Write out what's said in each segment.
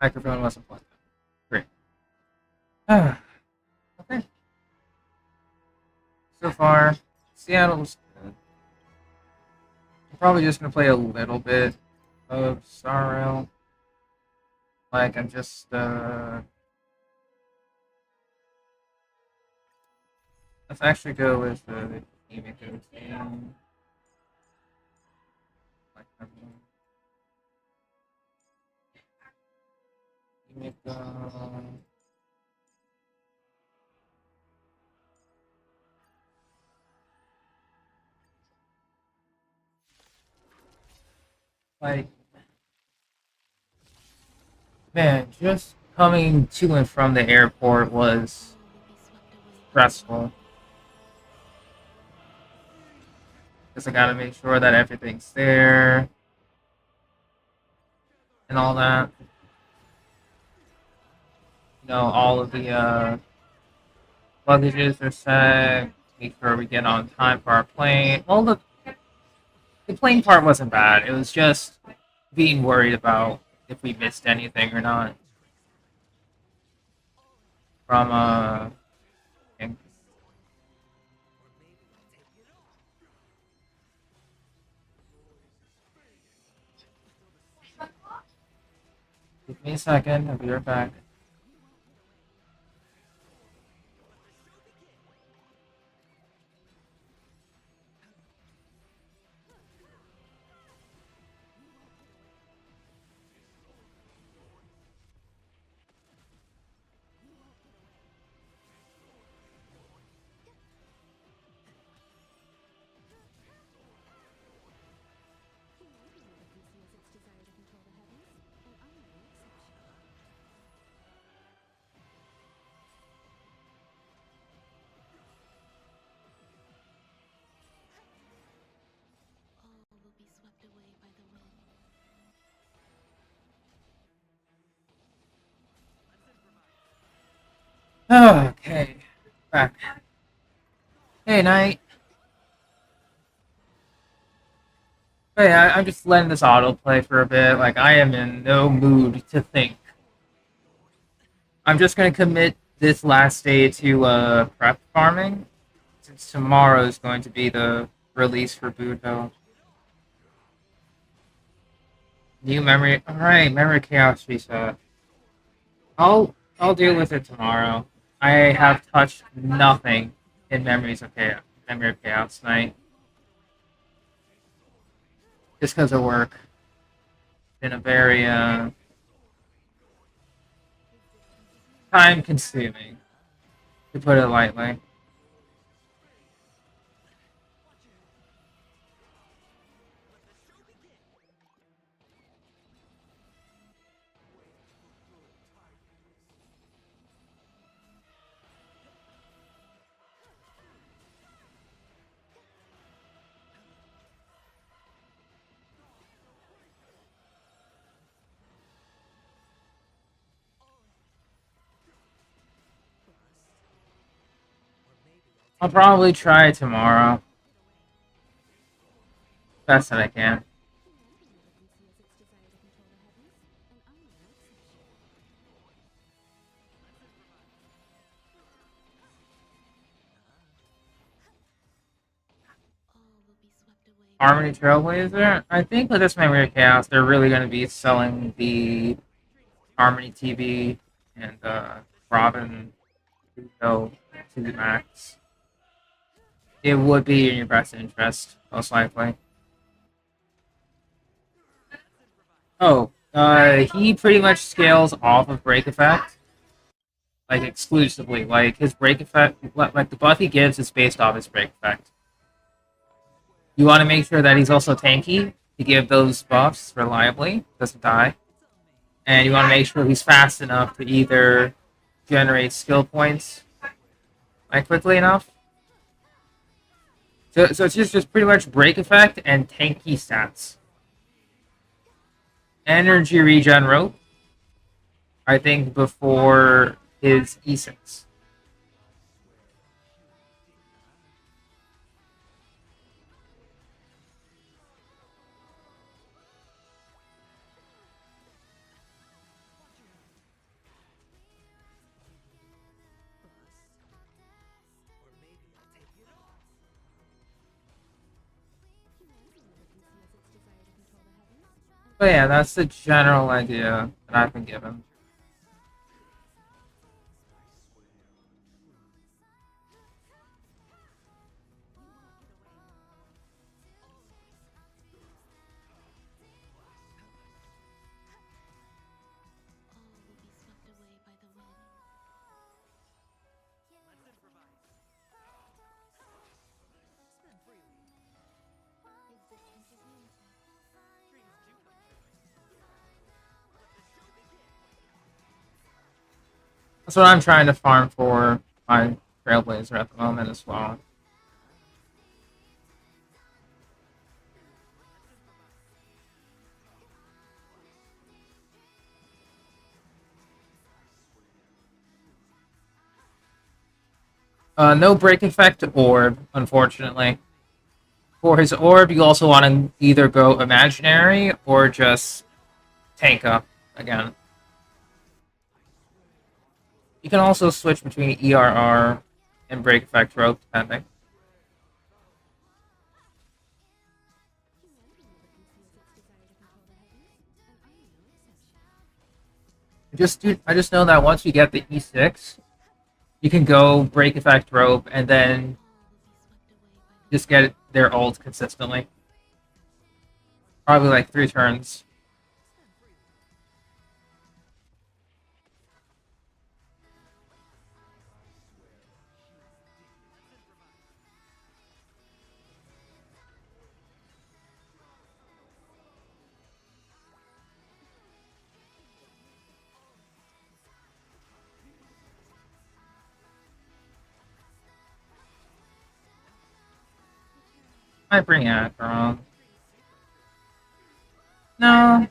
Microphone wasn't plugged in. Great. Okay. So far, Seattle's good. I'm probably just gonna play a little bit of Sorrel. Like I'm just let's actually go with the Emiko team. Like Emiko. Like, man, just coming to and from the airport was stressful. Because I gotta make sure that everything's there and all that. You know, all of the luggages are set. Make sure we get on time for our plane. Well, the plane part wasn't bad. It was just being worried about if we missed anything or not. From give me a second. I'll be right back. Okay, back. Hey, Knight. Hey, I'm just letting this autoplay for a bit. Like, I am in no mood to think. I'm just gonna commit this last day to prep farming, since tomorrow is going to be the release for Boothill. New memory. All right, memory chaos reset. I'll deal with it tomorrow. I have touched nothing in memories of chaos. Memory of chaos tonight, just because of work. Been a very time consuming, to put it lightly. I'll probably try tomorrow. Best that I can. Harmony Trailblazer? I think with this Memory of Chaos, they're really going to be selling the Harmony TV and Robin Go to the max. It would be in your best interest, most likely. Oh, he pretty much scales off of Break Effect, like exclusively. Like his Break Effect, like the buff he gives is based off his Break Effect. You want to make sure that he's also tanky to give those buffs reliably, doesn't die. And you want to make sure he's fast enough to either generate skill points like quickly enough. So it's just pretty much break effect and tanky stats. Energy regen rope, I think, before his E6. But yeah, that's the general idea that I've been given. That's what I'm trying to farm for my Trailblazer at the moment as well. No break effect orb, unfortunately. For his orb, you also want to either go imaginary or just tank up again. You can also switch between ERR and break effect rope, depending. I just know that once you get the E6, you can go break effect rope and then just get their ult consistently. Probably like 3 turns. Might bring aggro. No.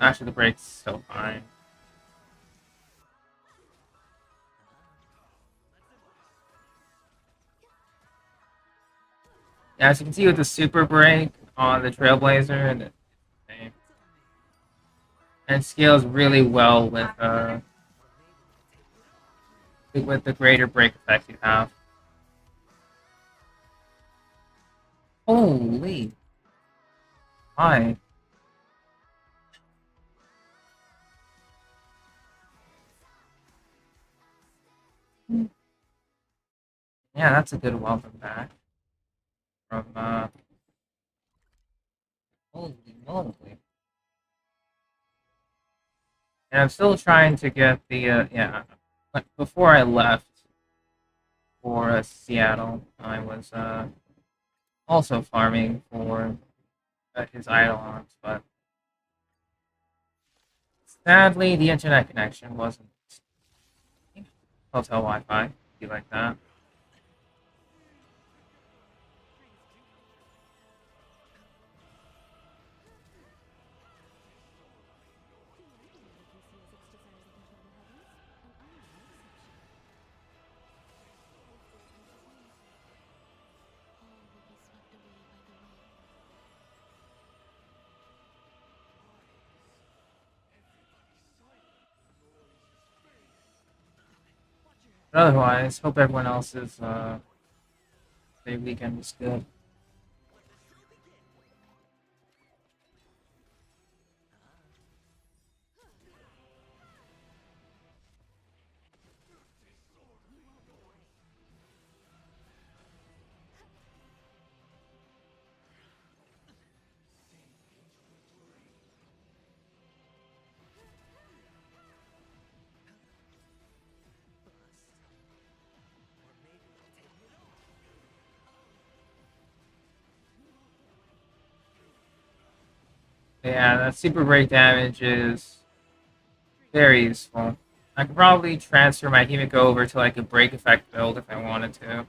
Actually, the break's still fine. Yeah, as you can see with the super break on the Trailblazer, and scales really well with the greater break effect you have. Holy. Hi. Yeah, that's a good welcome back from holy moly. And I'm still trying to get the yeah. Like before I left for Seattle, I was also farming for his Eidolons, but sadly the internet connection wasn't hotel Wi-Fi, be like that. But otherwise, hope everyone else's their weekend was good. Yeah, that super break damage is very useful. I could probably transfer my Hemic over to like a break effect build if I wanted to.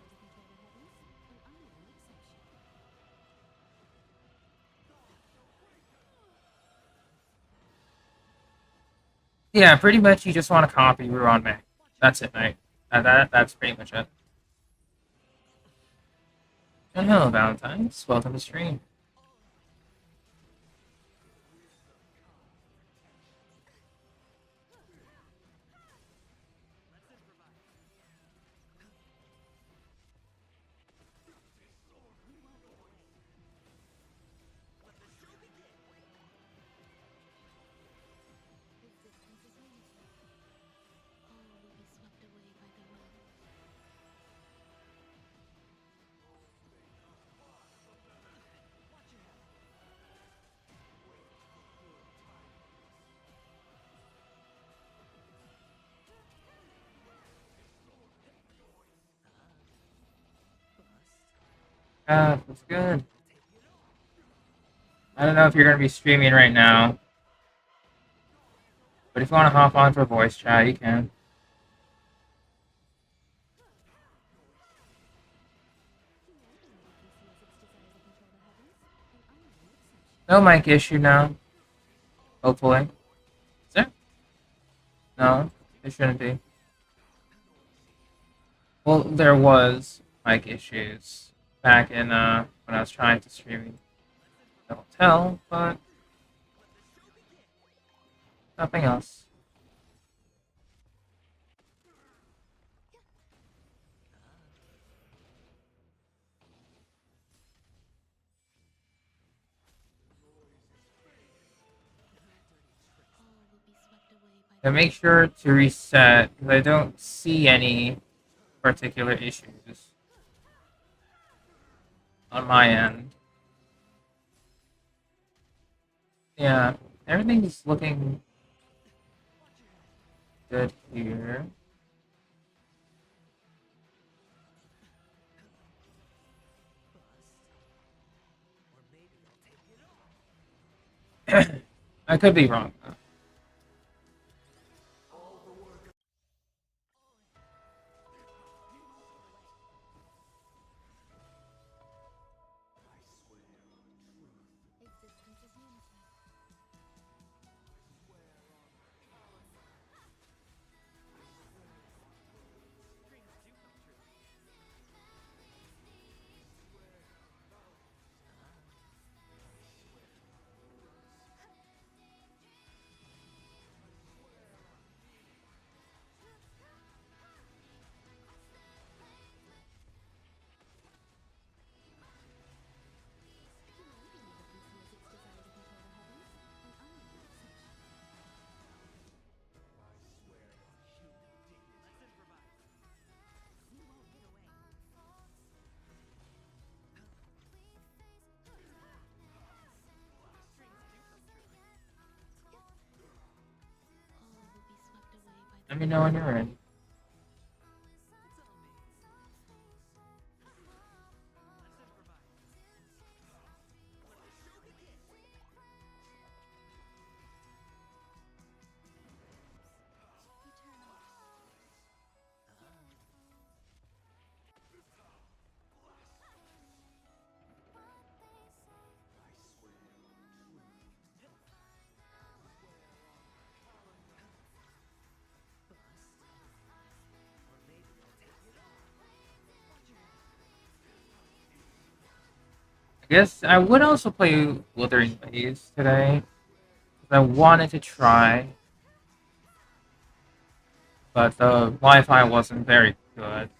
Yeah, pretty much you just want to copy Ruon May. That's it, mate. That's pretty much it. And hello, Valentine's. Welcome to stream. That's good. I don't know if you're gonna be streaming right now, but if you want to hop on for voice chat, you can. No mic issue now. Hopefully. Is there? No, it shouldn't be. Well, there was mic issues back in when I was trying to stream. I don't tell, but nothing else. And make sure to reset because I don't see any particular issues on my end. Yeah, everything's looking good here. I could be wrong though. Let me know when you're ready. I guess I would also play Wuthering Waves today. I wanted to try, but the Wi-Fi wasn't very good.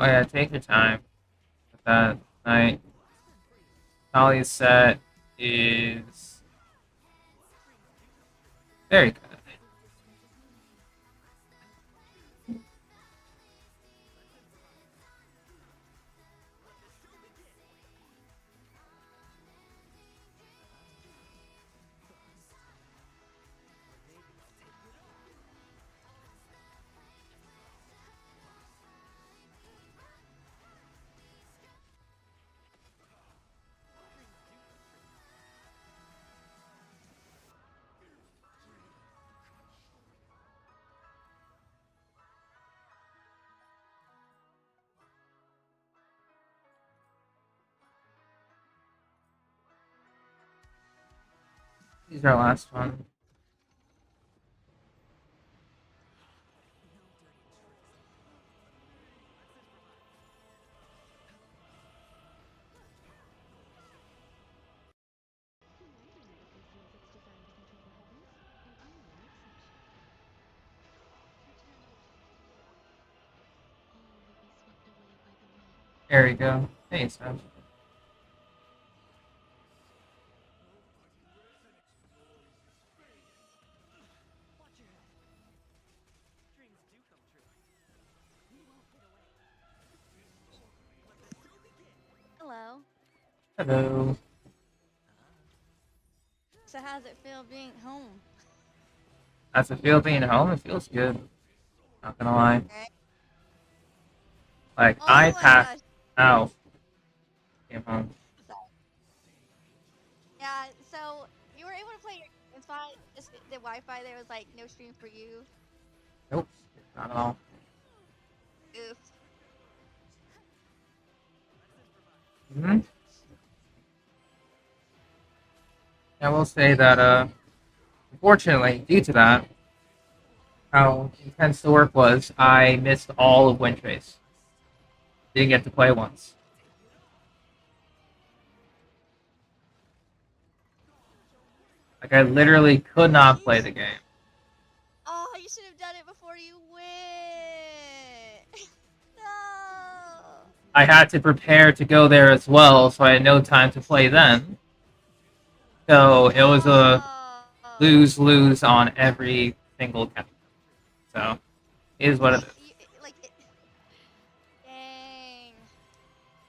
Oh yeah, take your time with that night. Holly's set is very good. This is our last one. There we go. Hey, Seth. Hello. Hello. So how's it feel being home? That's a feel being home. It feels good. Not gonna lie. Right. Like I Oh my passed gosh. out. Came home. So, yeah, so you were able to play your games fine. Just the Wi-Fi there was like no stream for you. Nope. Not at all. Oof. Hmm. I will say that unfortunately, due to that, how intense the work was, I missed all of Wind Trace. Didn't get to play once. Like I literally could not You play the sh- game. oh, you should have done it before you went. No. I had to prepare to go there as well, so I had no time to play then. So it was a Oh. lose lose on every single count. So it is what it is. Like dang.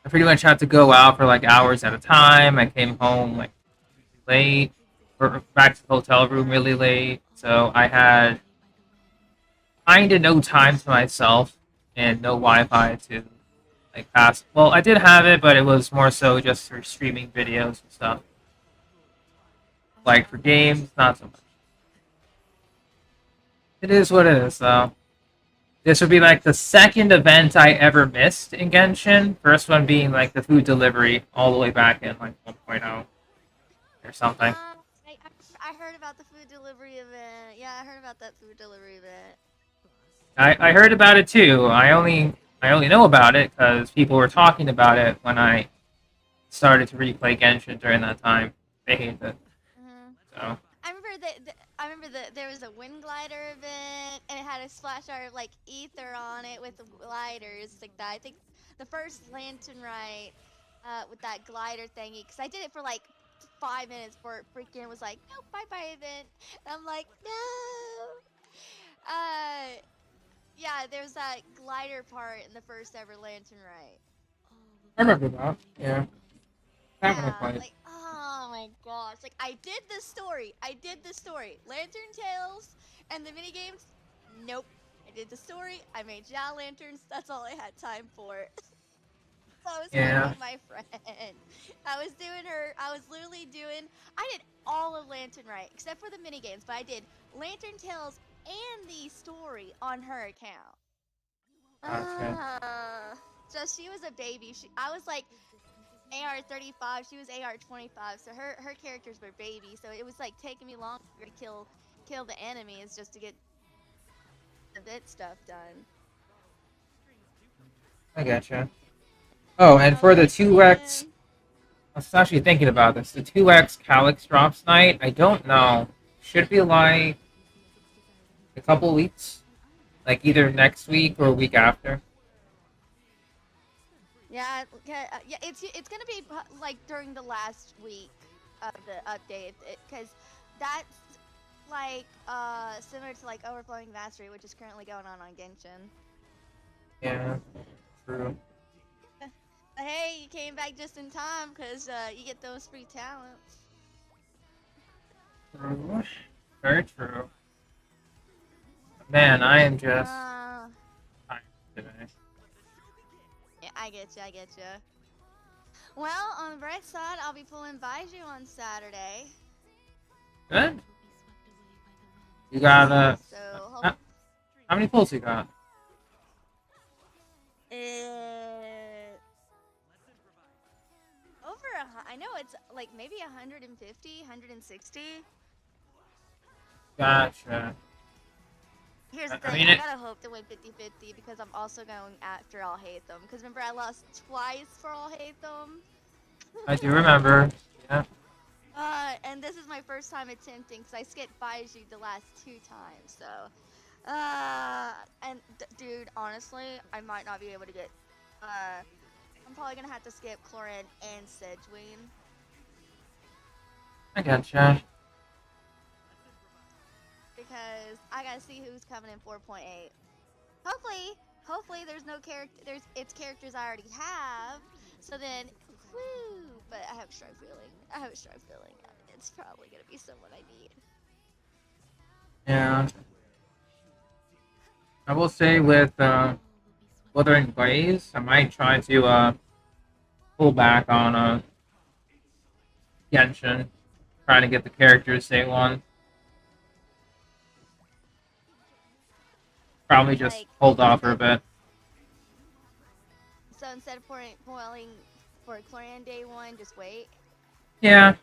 I pretty much had to go out for like hours at a time. I came home like late, or back to the hotel room really late. So I had kind of no time to myself and no Wi-Fi to like pass. Well, I did have it, but it was more so just for streaming videos and stuff. Like for games, not so much. It is what it is, though. This would be like the second event I ever missed in Genshin. First one being like the food delivery all the way back in like 1.0 or something. I heard about the food delivery event. Yeah, I heard about that food delivery event. I heard about it too. I only know about it because people were talking about it when I started to replay Genshin during that time. They hated it. Hmm. So I remember that there was a wind glider event, and it had a splash art of like ether on it with the gliders like that. I think the first lantern ride with that glider thingy, because I did it for like 5 minutes before it freaking was like, nope, bye bye event. And I'm like, no. Uh, yeah, there's that glider part in the first ever lantern ride. I remember that. Yeah, haven't Yeah, played. like oh my gosh, like I did the story. I did the story. Lantern Tales and the mini games. Nope. I did the story. I made jaw lanterns. That's all I had time for. So I was Yeah. helping my friend. I was doing her. I was literally doing. I did all of Lantern right, except for the mini games. But I did Lantern Tales and the story on her account. Gotcha. Uh, just she was a baby. I was like AR 35. She was AR 25. So her characters were baby. So it was like taking me longer to kill the enemies just to get the bit stuff done. I gotcha. Oh, and I was for the like, 2x, man. I was actually thinking about this. The 2x Calyx drops night, I don't know. Should be like a couple weeks. Like either next week or week after. Yeah, okay, yeah. It's gonna be like during the last week of the update, because that's like similar to like Overflowing Mastery, which is currently going on Genshin. Yeah, true. But hey, you came back just in time because you get those free talents. True. Very true. Man, I am just Uh, tired today. yeah, I get you. I get you. Well, on the bright side, I'll be pulling Baiju on Saturday. Good. You got So hope how, how many pulls you got? it over I know it's like maybe 150, 160. Gotcha. Here's the I thing, mean I it. gotta hope to win 50-50 because I'm also going after All Hate Them. Because remember, I lost twice for All Hate Them. I do remember. Yeah. And this is my first time attempting because I skipped Baiju the last 2 times. So, and dude, honestly, I might not be able to get. I I'm probably gonna have to skip Clorin and Sedgewing. I gotcha. Because I gotta see who's coming in 4.8. Hopefully there's no character. It's characters I already have. So then, whoo! But I have a strong feeling. It's probably gonna be someone I need. Yeah. I will say with Wuthering Waves, I might try to pull back on Genshin, trying to get the characters they want. Probably just Like hold off for a bit. so instead of boiling for Clorin day one, just wait. Yeah,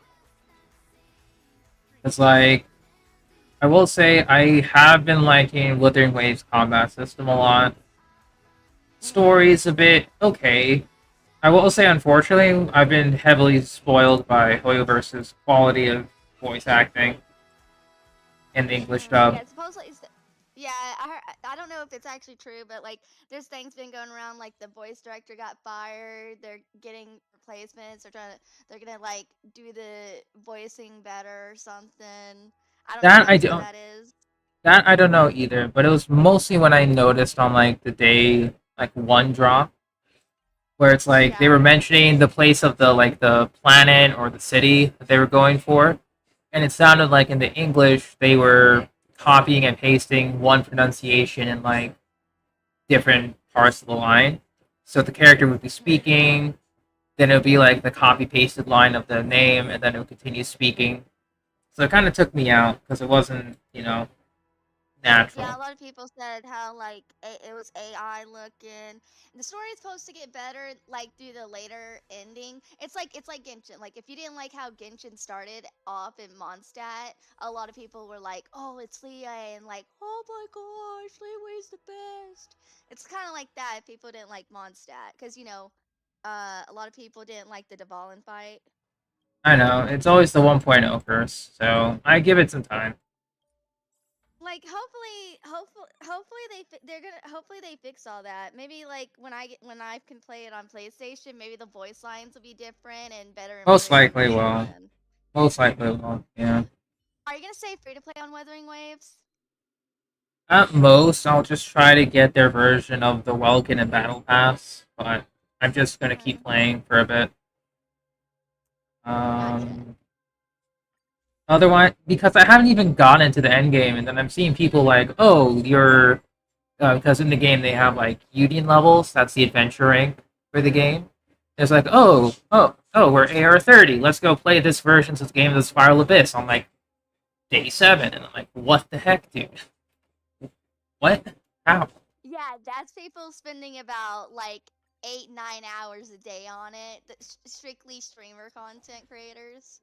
it's like I will say I have been liking Wuthering Waves combat system a lot. Story's a bit okay. I will say, unfortunately, I've been heavily spoiled by Hoyoverse's quality of voice acting in the English dub. Yeah, supposedly. Yeah, I don't know if it's actually true, but like, there's things been going around like the voice director got fired. They're getting replacements. They're gonna like do the voicing better or something. I don't know That how I true don't. that is. That I don't know either. But it was mostly when I noticed on like the day like one drop, where it's like they Yeah. were mentioning the place of the planet or the city that they were going for, and it sounded like in the English they were copying and pasting one pronunciation in like different parts of the line. So the character would be speaking, then it would be like the copy pasted line of the name, and then it would continue speaking. So it kind of took me out because it wasn't, Yeah, natural. a lot of people said how like it was AI looking. The story is supposed to get better like through the later ending. It's like Genshin. Like if you didn't like how Genshin started off in Mondstadt, a lot of people were like, "Oh, it's Leah," and like, "Oh my gosh, Leeway's the best." It's kind of like that. If people didn't like Mondstadt, because a lot of people didn't like the Dvalin fight. I know it's always the 1.0 first, so I give it some time. Like hopefully they're gonna hopefully they fix all that. Maybe like when I can play it on PlayStation, maybe the voice lines will be different and better Most improved or likely will. something. Most likely will. Yeah. Are you gonna stay free to play on Wuthering Waves? At most, I'll just try to get their version of the Welkin and Battle Pass, but I'm just gonna keep playing for a bit. Gotcha. Um, Otherwise, because I haven't even gotten into the end game, and then I'm seeing people like, oh, you're because in the game they have like Union levels. That's the adventure rank for the game. It's like, oh, we're AR 30. Let's go play this version of this game of the Spiral Abyss on like day 7, and I'm like, what the heck, dude? What? How? Yeah, that's people spending about like 8-9 hours a day on it. Strictly streamer content creators.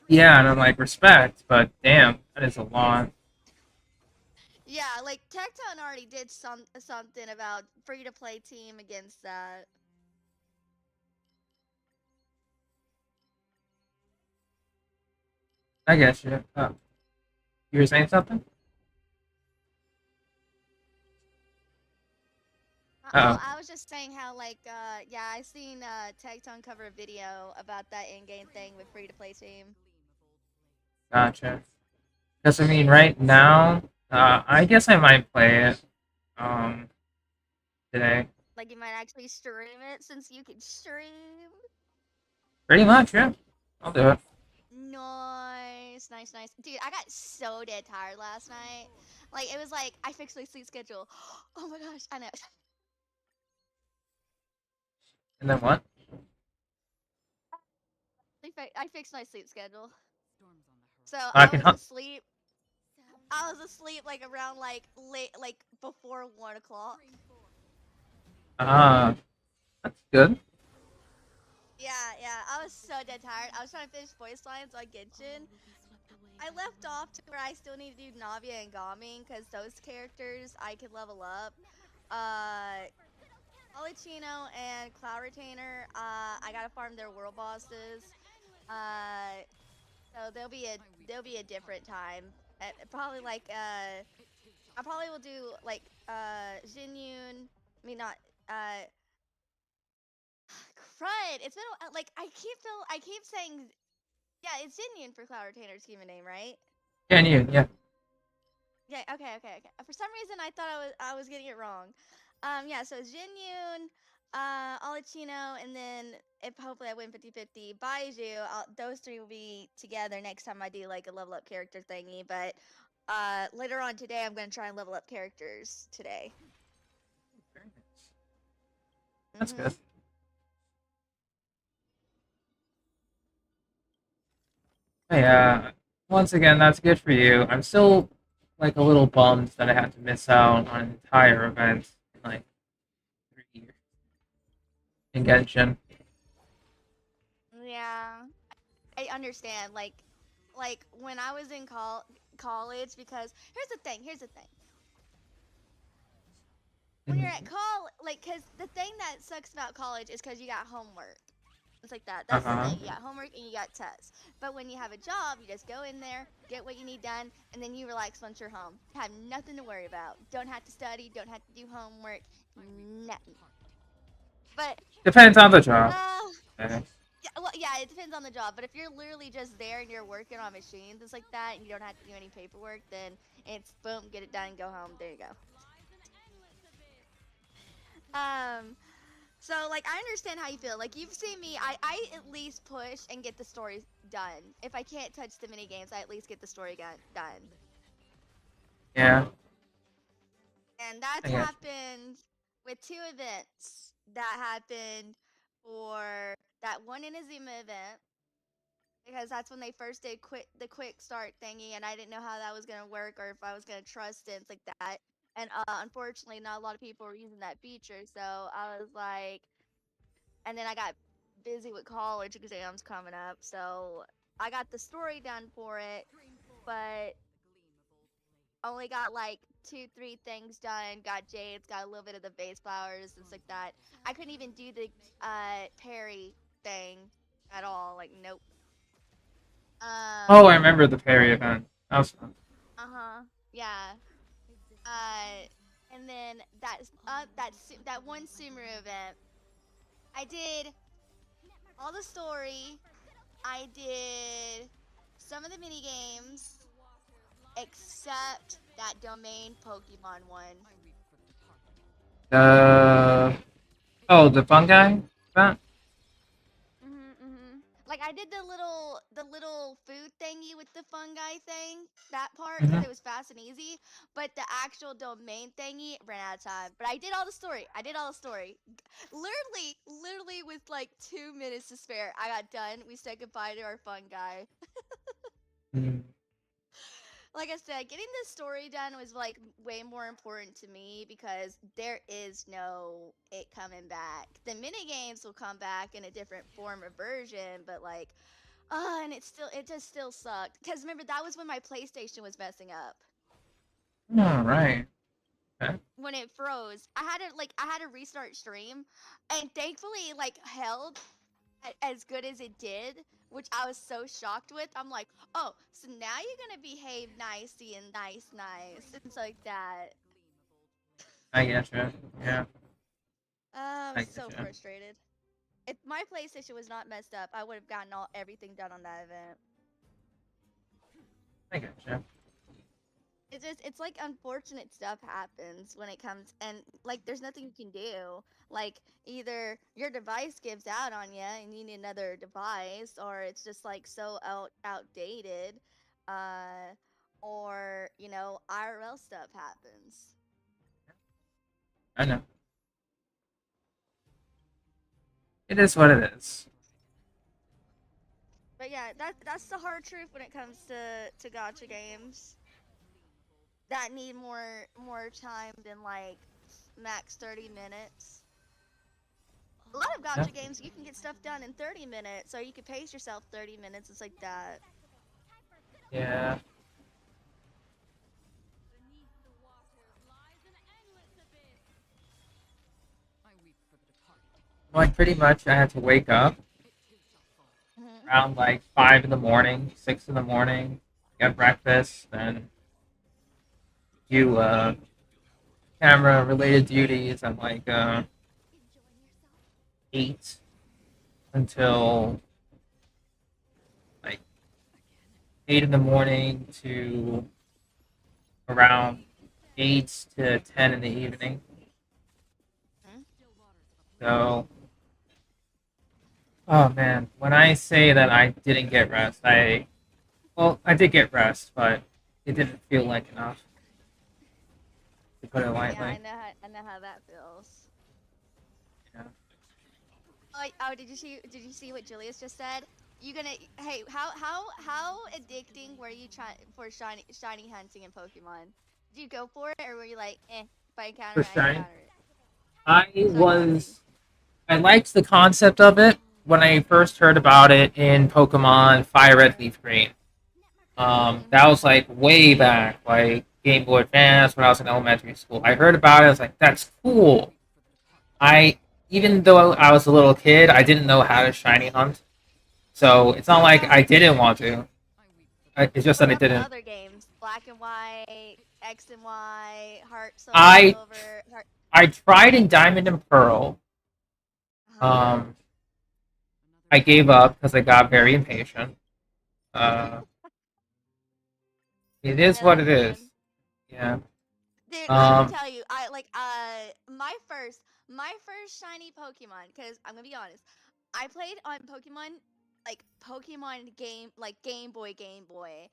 Yeah, and I'm like, respect, but damn, that is a lot. Yeah, like Tecton already did something about free to play team against that. I guess you. Oh, you were saying something? Oh, Oh, I was just saying how like yeah, I seen Tecton cover a video about that in-game thing with free to play team. gotcha. Because I mean, right now, I guess I might play it um today. Like you might actually stream it since you can stream. Pretty much, yeah. I'll do it. Nice. Dude, I got so dead tired last night. Like it was like I fixed my sleep schedule. Oh my gosh, I know. And then what? I fixed my sleep schedule. So I can hunt. I was asleep like around like late like before 1 o'clock. Ah, that's good. Yeah. I was so dead tired. I was trying to finish voice lines on Genshin. I left off to where I still need to do Navia and Gaming because those characters I could level up. Polychino and Cloud Retainer, I gotta farm their world bosses. Uh, so there'll be a different time. Probably like I probably will do like Jinyun. I mean not uh crud. It's been like I keep saying, yeah, it's Genshin for Cloud Retainer's human name, right? Genuine, yeah. Yeah. Okay. For some reason, I thought I was getting it wrong. Yeah. So it's Jinyun, Olichino, and then if hopefully I win 50-50, Baiju. Those three will be together next time I do like a level up character thingy. But later on today, I'm gonna try and level up characters today. Very nice. That's good. Yeah. Once again, that's good for you. I'm still like a little bummed that I had to miss out on an entire event in like 3 years in Genshin. Yeah, I understand. Like when I was in college, because here's the thing. When you're at like, cause the thing that sucks about college is cause you got homework. It's like that. That's the Uh-huh. thing. You got homework and you got tests. But when you have a job, you just go in there, get what you need done, and then you relax once you're home. Have nothing to worry about. Don't have to study. Don't have to do homework. Nothing. But Depends on the job. yeah, well, yeah, it depends on the job. But if you're literally just there and you're working on machines, it's like that, and you don't have to do any paperwork, then it's boom, get it done, go home. There you go. So like I understand how you feel. Like you've seen me, I at least push and get the story done. If I can't touch the mini games, I at least get the story done. Yeah. And that's happened with 2 events. That happened for that one Inazuma event, because that's when they first did the quick start thingy, and I didn't know how that was gonna work or if I was gonna trust it and like that. And unfortunately, not a lot of people were using that feature, so I was like, and then I got busy with college exams coming up, so I got the story done for it, but only got like 2-3 things done. Got jades, got a little bit of the base flowers, things like that. I couldn't even do the parry thing at all. Like nope. Oh, I remember the Perry event. That was fun. Yeah. And then that one Sumeru event, I did all the story. I did some of the mini games, except that domain Pokemon one. Oh, the fungi event? Like I did the little food thingy with the fungi thing, that part, because Mm-hmm. it was fast and easy. But the actual domain thingy ran out of time. But I did all the story. Literally with like 2 minutes to spare, I got done. We said goodbye to our fungi. Mm-hmm. Like I said, getting the story done was like way more important to me because there is no it coming back. The mini games will come back in a different form or version, but like, and it just still sucked. Because remember that was when my PlayStation was messing up. All right. Okay. When it froze, I had to restart stream, and thankfully like held as good as it did, which I was so shocked with. I'm like, oh, so now you're gonna behave nicey and nice, and so like that. I get you. Yeah. I I was get so you. frustrated. If my PlayStation was not messed up, I would have gotten everything done on that event. I get you. It's like unfortunate stuff happens when it comes, and like there's nothing you can do. Like either your device gives out on you and you need another device, or it's just like so outdated, uh, or IRL stuff happens. I know. It is what it is. But yeah, that's the hard truth when it comes to gacha games that need more time than like max 30 minutes. A lot of Yeah. gacha games you can get stuff done in 30 minutes, or you can pace yourself 30 minutes. It's like that. Yeah. Like pretty much, I had to wake up around like 5 in the morning, 6 in the morning, get breakfast, then do camera related duties at like 8, until like 8 in the morning to around 8 to 10 in the evening. Hmm? So, oh man, when I say that I didn't get rest, I did get rest, but it didn't feel like enough, to put it Yeah, lightly. I know how that feels. Yeah. Oh, did you see what Julius just said? You gonna hey how addicting were you trying for shiny hunting in Pokemon? Did you go for it or were you like if I encounter For it I shiny, encounter it? I Shiny hunting. was I liked the concept of it when I first heard about it in Pokemon Fire Red Leaf Green. That Mhm. was like way back, like Game Boy Advance when I was in elementary school. I heard about it. I was like, "That's cool." I even though I was a little kid, I didn't know how to shiny hunt, so it's not like Yeah. I didn't want to. It's just What that I about the didn't. other games? Black and White, X and Y, Heart, Soul, I Silver, Heart. I tried in Diamond and Pearl. Uh-huh. Um, I gave up because I got very impatient. Uh, it is Get what it, it is. man. Yeah. Dude, I can Um, tell you, I like my first shiny Pokemon. Cause I'm gonna be honest, I played on Pokemon like Pokemon game like Game Boy.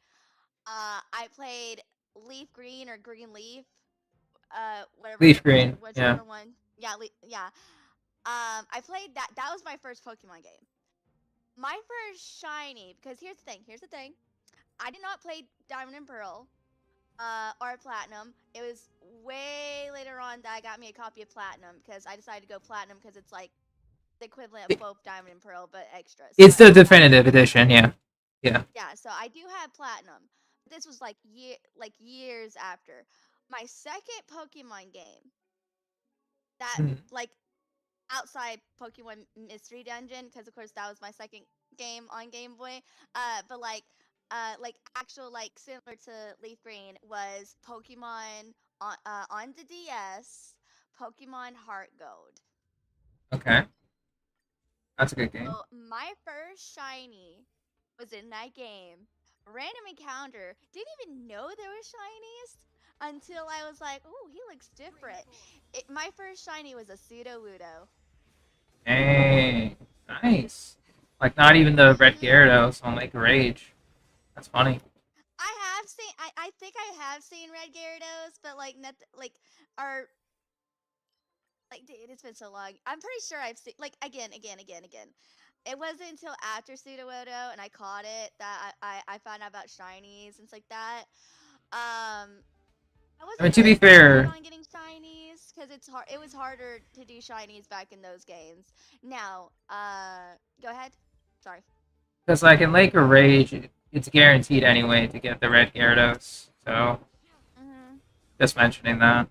I played Leaf Green or Green Leaf, Leaf Green. Yeah. whichever one. Yeah, yeah. I played that. That was my first Pokemon game. My first shiny. Because here's the thing. Here's the thing. I did not play Diamond and Pearl. Or Platinum. It was way later on that I got me a copy of Platinum because I decided to go Platinum because it's like the equivalent of both Diamond and Pearl but extra. So It's I the got Platinum. definitive edition. Yeah. Yeah. Yeah, so I do have Platinum. This was like years after. My second Pokemon game that Mhm. like outside Pokemon Mystery Dungeon because of course that was my second game on Game Boy. But like actual like similar to Leaf Green was Pokemon on the DS, Pokemon Heart Gold. Okay. That's a good game. So my first shiny was in that game. Random encounter. Didn't even know there were shinies until I was like, "Ooh, he looks different." My first shiny was a Pseudo Wudo. Dang. Nice. Like not even the red Mhm. Gyarados on Lake of Rage. That's funny. I think I have seen Red Gyarados, but like not like are like dude, it's been so long. I'm pretty sure I've seen like again. It wasn't until after Sudowoodo and I caught it that I found out about shinies and stuff like that. Um, I I mean, wasn't to be really that big fair, on getting shinies because it's hard. It was harder to do shinies back in those games. Now, go ahead. Sorry. because like in Lake of Rage, it's guaranteed anyway to get the red Gyarados. So Mhm. just mentioning that.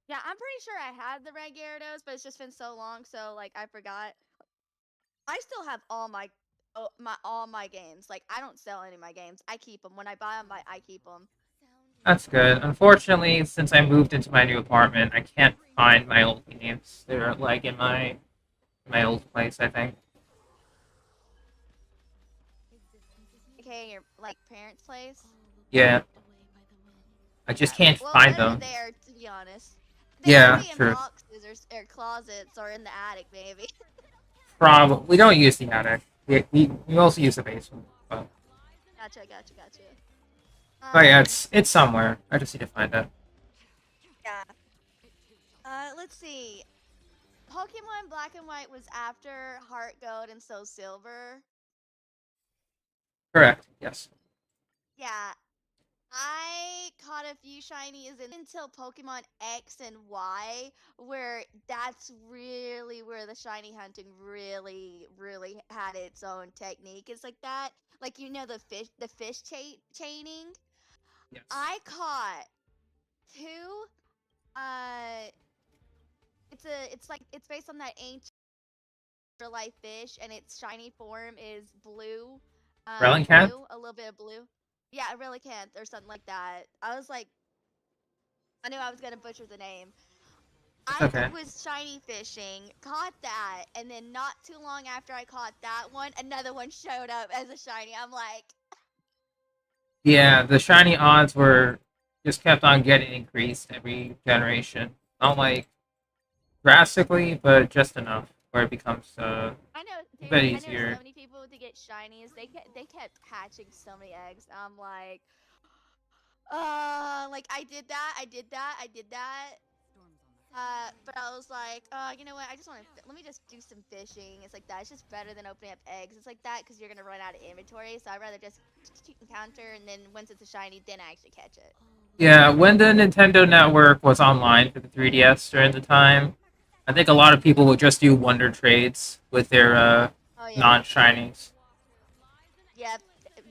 Yeah, I'm pretty sure I had the red Gyarados, but it's just been so long, so like I forgot. I still have all my games. Like I don't sell any of my games. I keep them. When I buy them, I keep them. That's good. Unfortunately, since I moved into my new apartment, I can't find my old games. They're like in my old place, I think. Okay, your like parents' place. Yeah, I just Yeah. can't Well, find they're them. there to be honest. They might Yeah, be in true. boxes or closets or in the attic maybe. Probably we don't use the attic. We mostly use the basement. Gotcha. But yeah, Um, it's somewhere. I just need to find it. yeah. Let's see. Pokemon Black and White was after Heart Gold and Soul Silver. Correct. Yes. Yeah, I caught a few shinies and until Pokemon X and Y, where that's really where the shiny hunting really had its own technique. It's like that, like you know the fish chaining. Yes. I caught two. Uh, it's based on that ancient real life fish, and its shiny form is blue, Relicanth? a little bit of blue. Yeah, a relicanth or something like that. I was like, I knew I was gonna butcher the name. It's I okay. was shiny fishing, caught that, and then not too long after I caught that one, another one showed up as a shiny. I'm like, Yeah, the shiny odds were just kept on getting increased every generation. Not like drastically, but just enough where it becomes I know, a dude. bit I know so easier. many people to get shinies. They kept hatching so many eggs. I'm like, like I did that. But I was like, you know what? I just want to let me just do some fishing. It's like that. It's just better than opening up eggs. It's like that because you're gonna run out of inventory. So I'd rather just encounter and then once it's a shiny, then actually catch it. Yeah, when the Nintendo Network was online for the 3DS during the time, I think a lot of people would just do wonder trades with their Oh yeah, non-shinies. yep.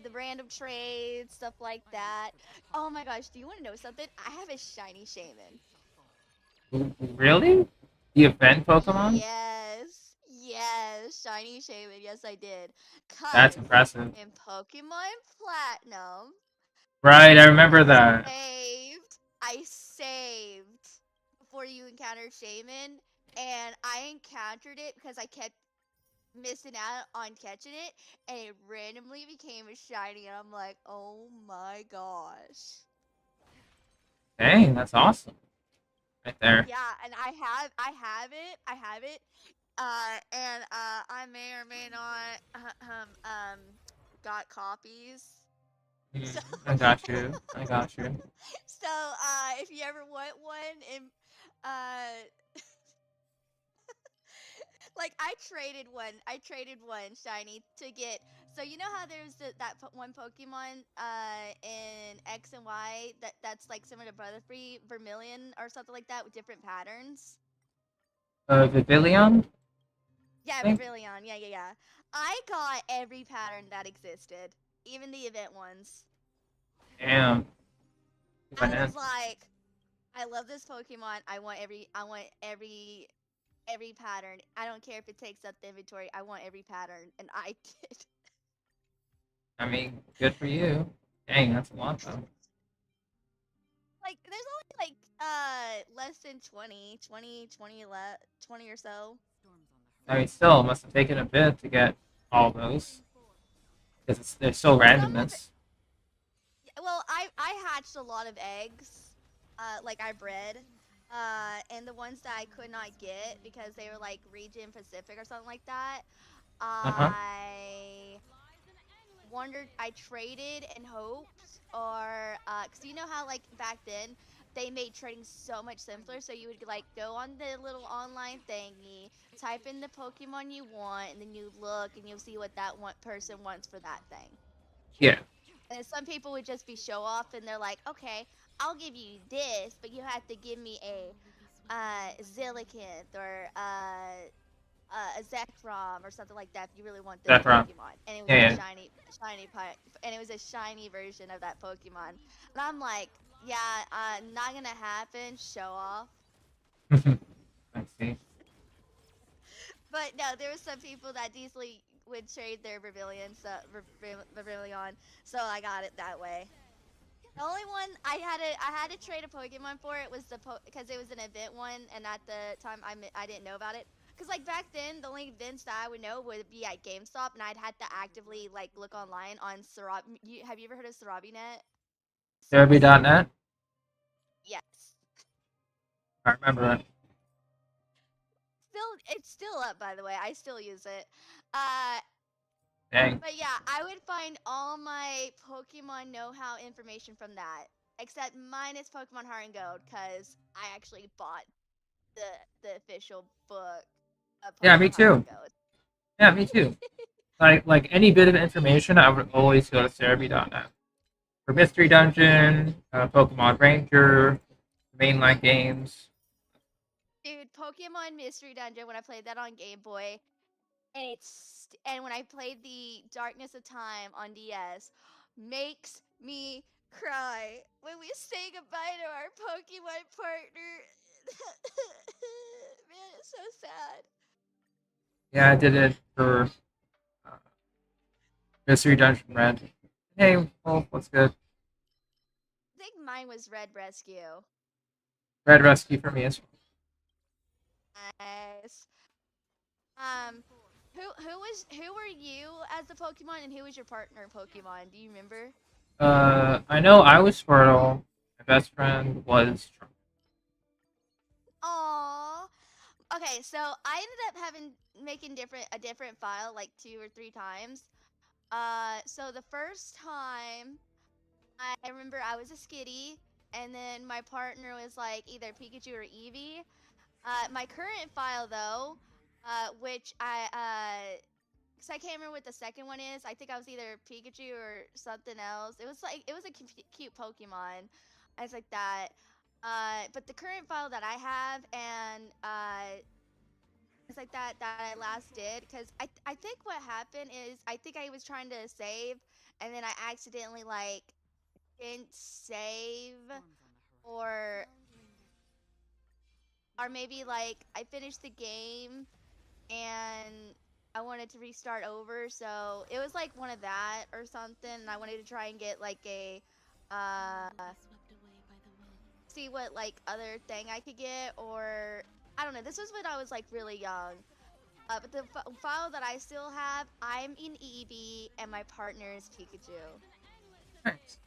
The random trades, stuff like that. Oh my gosh, do you want to know something? I have a shiny shaman. Really? The event Pokemon? Yes, shiny shaman. Yes, I did. That's Cause impressive. in Pokemon Platinum, Right, I remember I that. saved before you encountered shaman, and I encountered it because I kept missing out on catching it, and it randomly became a shiny, and I'm like, oh my gosh. Dang, that's awesome. Right there. Yeah, and I have it, and I may or may not got copies. Mm, So, I got you. I got you. so if you ever want one, and uh, like I traded one shiny to get. So you know how there's one Pokemon in X and Y that's like similar to Butterfree, Vermilion or something like that with different patterns. Vivillon, Yeah, I think? Vermilion. Yeah. I got every pattern that existed, even the event ones. Damn. You I went in. was like, I love this Pokemon. I want every pattern. I don't care if it takes up the inventory. I want every pattern, and I did. I mean, good for you. Dang, that's a lot though. Like, there's only like less than 20 or so. I mean, still, it must have taken a bit to get all those because there's still Some of it. randomness. Well, I hatched a lot of eggs. Like I bred. And the ones that I could not get because they were like region Pacific or something like that. Uh huh. I wondered. I traded and hoped, or because you know how like back then they made trading so much simpler. So you would like go on the little online thingy, type in the Pokemon you want, and then you look and you'll see what that one person wants for that thing. Yeah. And some people would just be show off, and they're like, okay, I'll give you this, but you have to give me a Zillikanth or a Zekrom or something like that if you really want this That's wrong. Pokemon. And it was Yeah, a yeah. and it was a shiny version of that Pokemon. And I'm like, yeah, not gonna happen. Show off. I see. But no, there were some people that easily would trade their Vivillon, so I got it that way. The only one I had to trade a Pokemon for it was because it was an event one, and at the time I didn't know about it. Cause like back then, the only events that I would know would be at GameStop, and I'd had to actively like look online on Sarab. Have you ever heard of SarabiNet? Derby.net. Yes. I remember it. It's still up, by the way. I still use it. Uh, Dang. but yeah, I would find all my Pokemon know-how information from that, except minus Pokemon Heart and Gold, cause I actually bought the official book of Yeah, me Pokemon Heart too. and Gold. Yeah, me too. Like any bit of information, I would always go to Cerebi.net. For Mystery Dungeon, Pokemon Ranger, mainline games. Dude, Pokemon Mystery Dungeon when I played that on Game Boy, and when I played the Darkness of Time on DS, makes me cry when we say goodbye to our Pokemon partner. Man, it's so sad. Yeah, I did it for uh, Mystery Dungeon Red. Hey, well, what's good? I think mine was Red Rescue. Red Rescue for me as well. Nice. Who were you as the Pokemon, and who was your partner Pokemon? Do you remember? I know I was Squirtle. My best friend was Charm. Aww. Okay, so I ended up having making a different file like 2 or 3 times. So the first time I remember I was a Skitty, and then my partner was like either Pikachu or Eevee. My current file though, which cause I can't remember what the second one is. I think I was either Pikachu or something else. It was a cute Pokemon, it's like that. But the current file that I have and it's like that I last did, because I think what happened is I think I was trying to save, and then I accidentally like didn't save, or or maybe like I finished the game and I wanted to restart over, so it was like one of that or something, and I wanted to try and get like a uh see what like other thing I could get, or I don't know. This was when I was like really young. But the file that I still have, I'm in Eevee and my partner is Pikachu. Nice.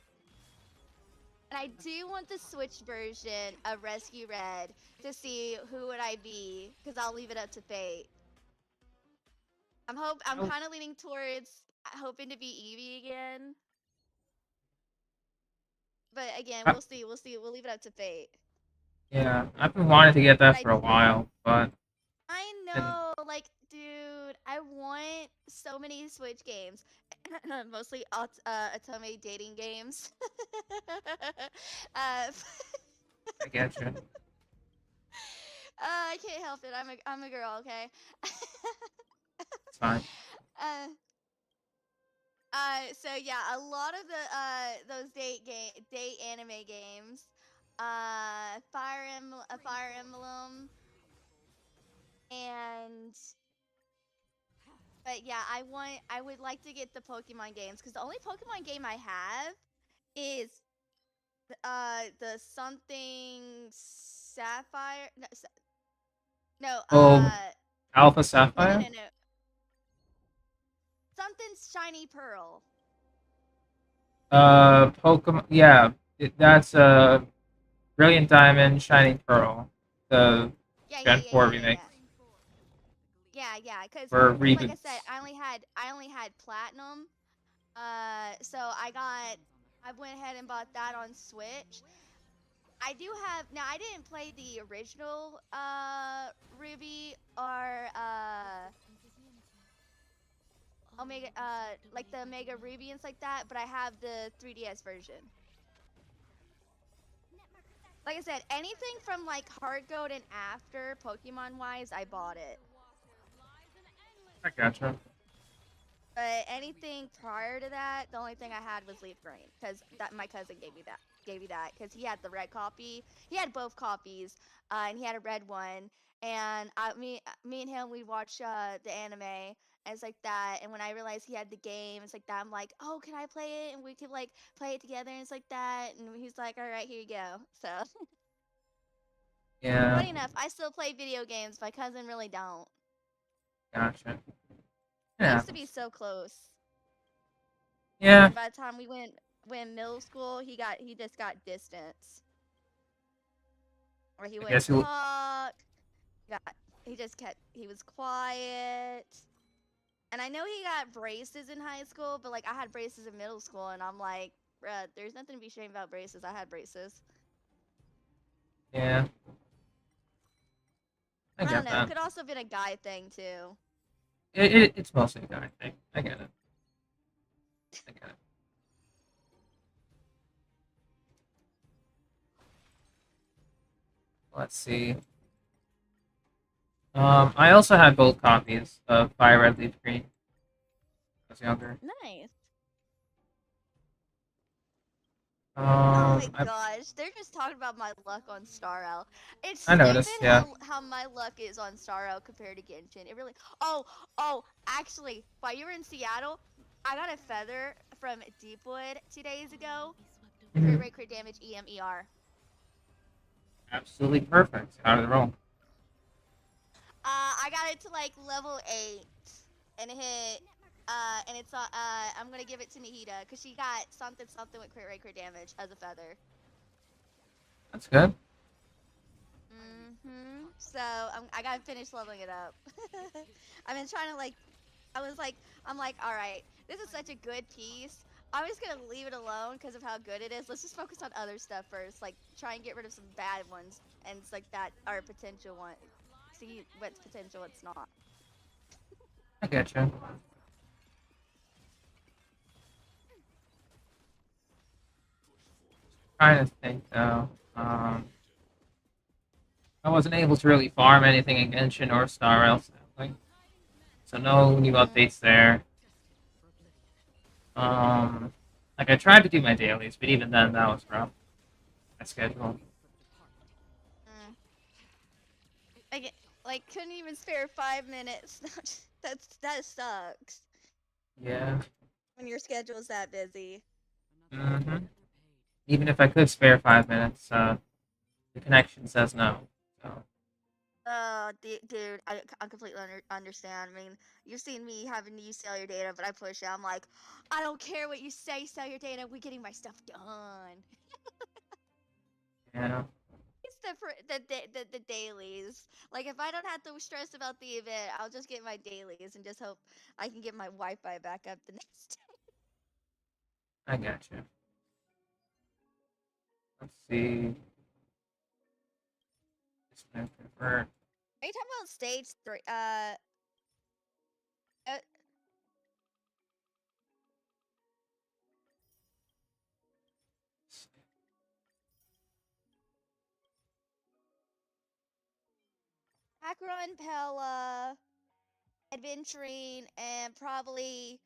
And I do want the Switch version of Rescue Red to see who would I be, because I'll leave it up to fate. I'm Oh, kind of leaning towards hoping to be Eevee again. But again, uh, we'll see. We'll see. We'll leave it up to fate. yeah, I've been wanting to get But that for a while, but I and know, like, dude, I want so many Switch games. Mostly Otome dating games. uh, I get you. I can't help it. I'm a girl, okay? It's fine. uh, so yeah, a lot of the those date anime games, Fire Emblem, and but yeah, I would like to get the Pokemon games, because the only Pokemon game I have is the something Sapphire. No, no, Oh, Alpha no, Sapphire. no. Something Shiny Pearl. Pokemon. Yeah, that's Brilliant Diamond, Shining Pearl, the Yeah, yeah, Gen yeah, 4 yeah, yeah, remake yeah. Yeah, yeah, or cause like I said, reboots. I only had platinum. So I went ahead and bought that on Switch. I do have now. I didn't play the original Ruby or Omega like the Omega Ruby and stuff like that, but I have the 3DS version. Like I said, anything from like Heart Gold and after Pokemon wise, I bought it. I gotcha. But anything prior to that, the only thing I had was Leaf Green, because that my cousin gave me that. Gave me that because he had the red copy. He had both copies, and he had a red one. And me and him, we watch the anime and it's like that. And when I realized he had the game, it's like that. I'm like, oh, can I play it? And we could like play it together and it's like that. And he's like, all right, here you go. So Yeah, funny enough, I still play video games. My cousin really don't. gotcha. We Yeah, used to be so close. And yeah. then by the time we went middle school, he just got distance. Or he I wouldn't guess you. talk. Got he was quiet. And I know he got braces in high school, but like I had braces in middle school, and I'm like, bruh, there's nothing to be ashamed about braces. I had braces. Yeah, I I don't get know. It that. could also have been a guy thing too. It's mostly a guy thing. I get it. I get it. Let's see. I also had both copies of Fire Red Leaf Green when I was younger. Nice. Oh my I gosh, they're just talking about my luck on Star L. It's I stupid noticed. Yeah. how my luck is on Star L compared to Genshin. It really. Oh, actually, while you were in Seattle, I got a feather from Deepwood 2 days ago. Crit Mhm. rate, crit damage, EMER. Absolutely perfect. Out of the room. I got it to like level 8, and it hit. And it's I'm gonna give it to Nahida because she got something with crit rate, crit damage as a feather. That's good. So I gotta finish leveling it up. I've been trying to like, I'm like, all right, this is such a good piece. I'm just gonna leave it alone because of how good it is. Let's just focus on other stuff first. Like try and get rid of some bad ones and it's like that are potential one. See what's potential, what's not. I get you. Trying to think though. I wasn't able to really farm anything in Genshin or Star Rail, sadly. So no new updates there. Like I tried to do my dailies, but even then that was rough. My schedule. Mm. Like, like couldn't even spare 5 minutes. That sucks Yeah. when your schedule's that busy. Even if I could spare 5 minutes, the connection says no. So Dude, I completely understand. I mean, you've seen me having to use sell your data, but I push it. I'm like, I don't care what you say, sell your data. We're getting my stuff done. yeah. It's the dailies. Like, if I don't have to stress about the event, I'll just get my dailies and just hope I can get my Wi-Fi back up the next day. I got you. Let's see. Just gonna convert. Are you talking about stage 3? Uh Hacker Pella, adventuring, and probably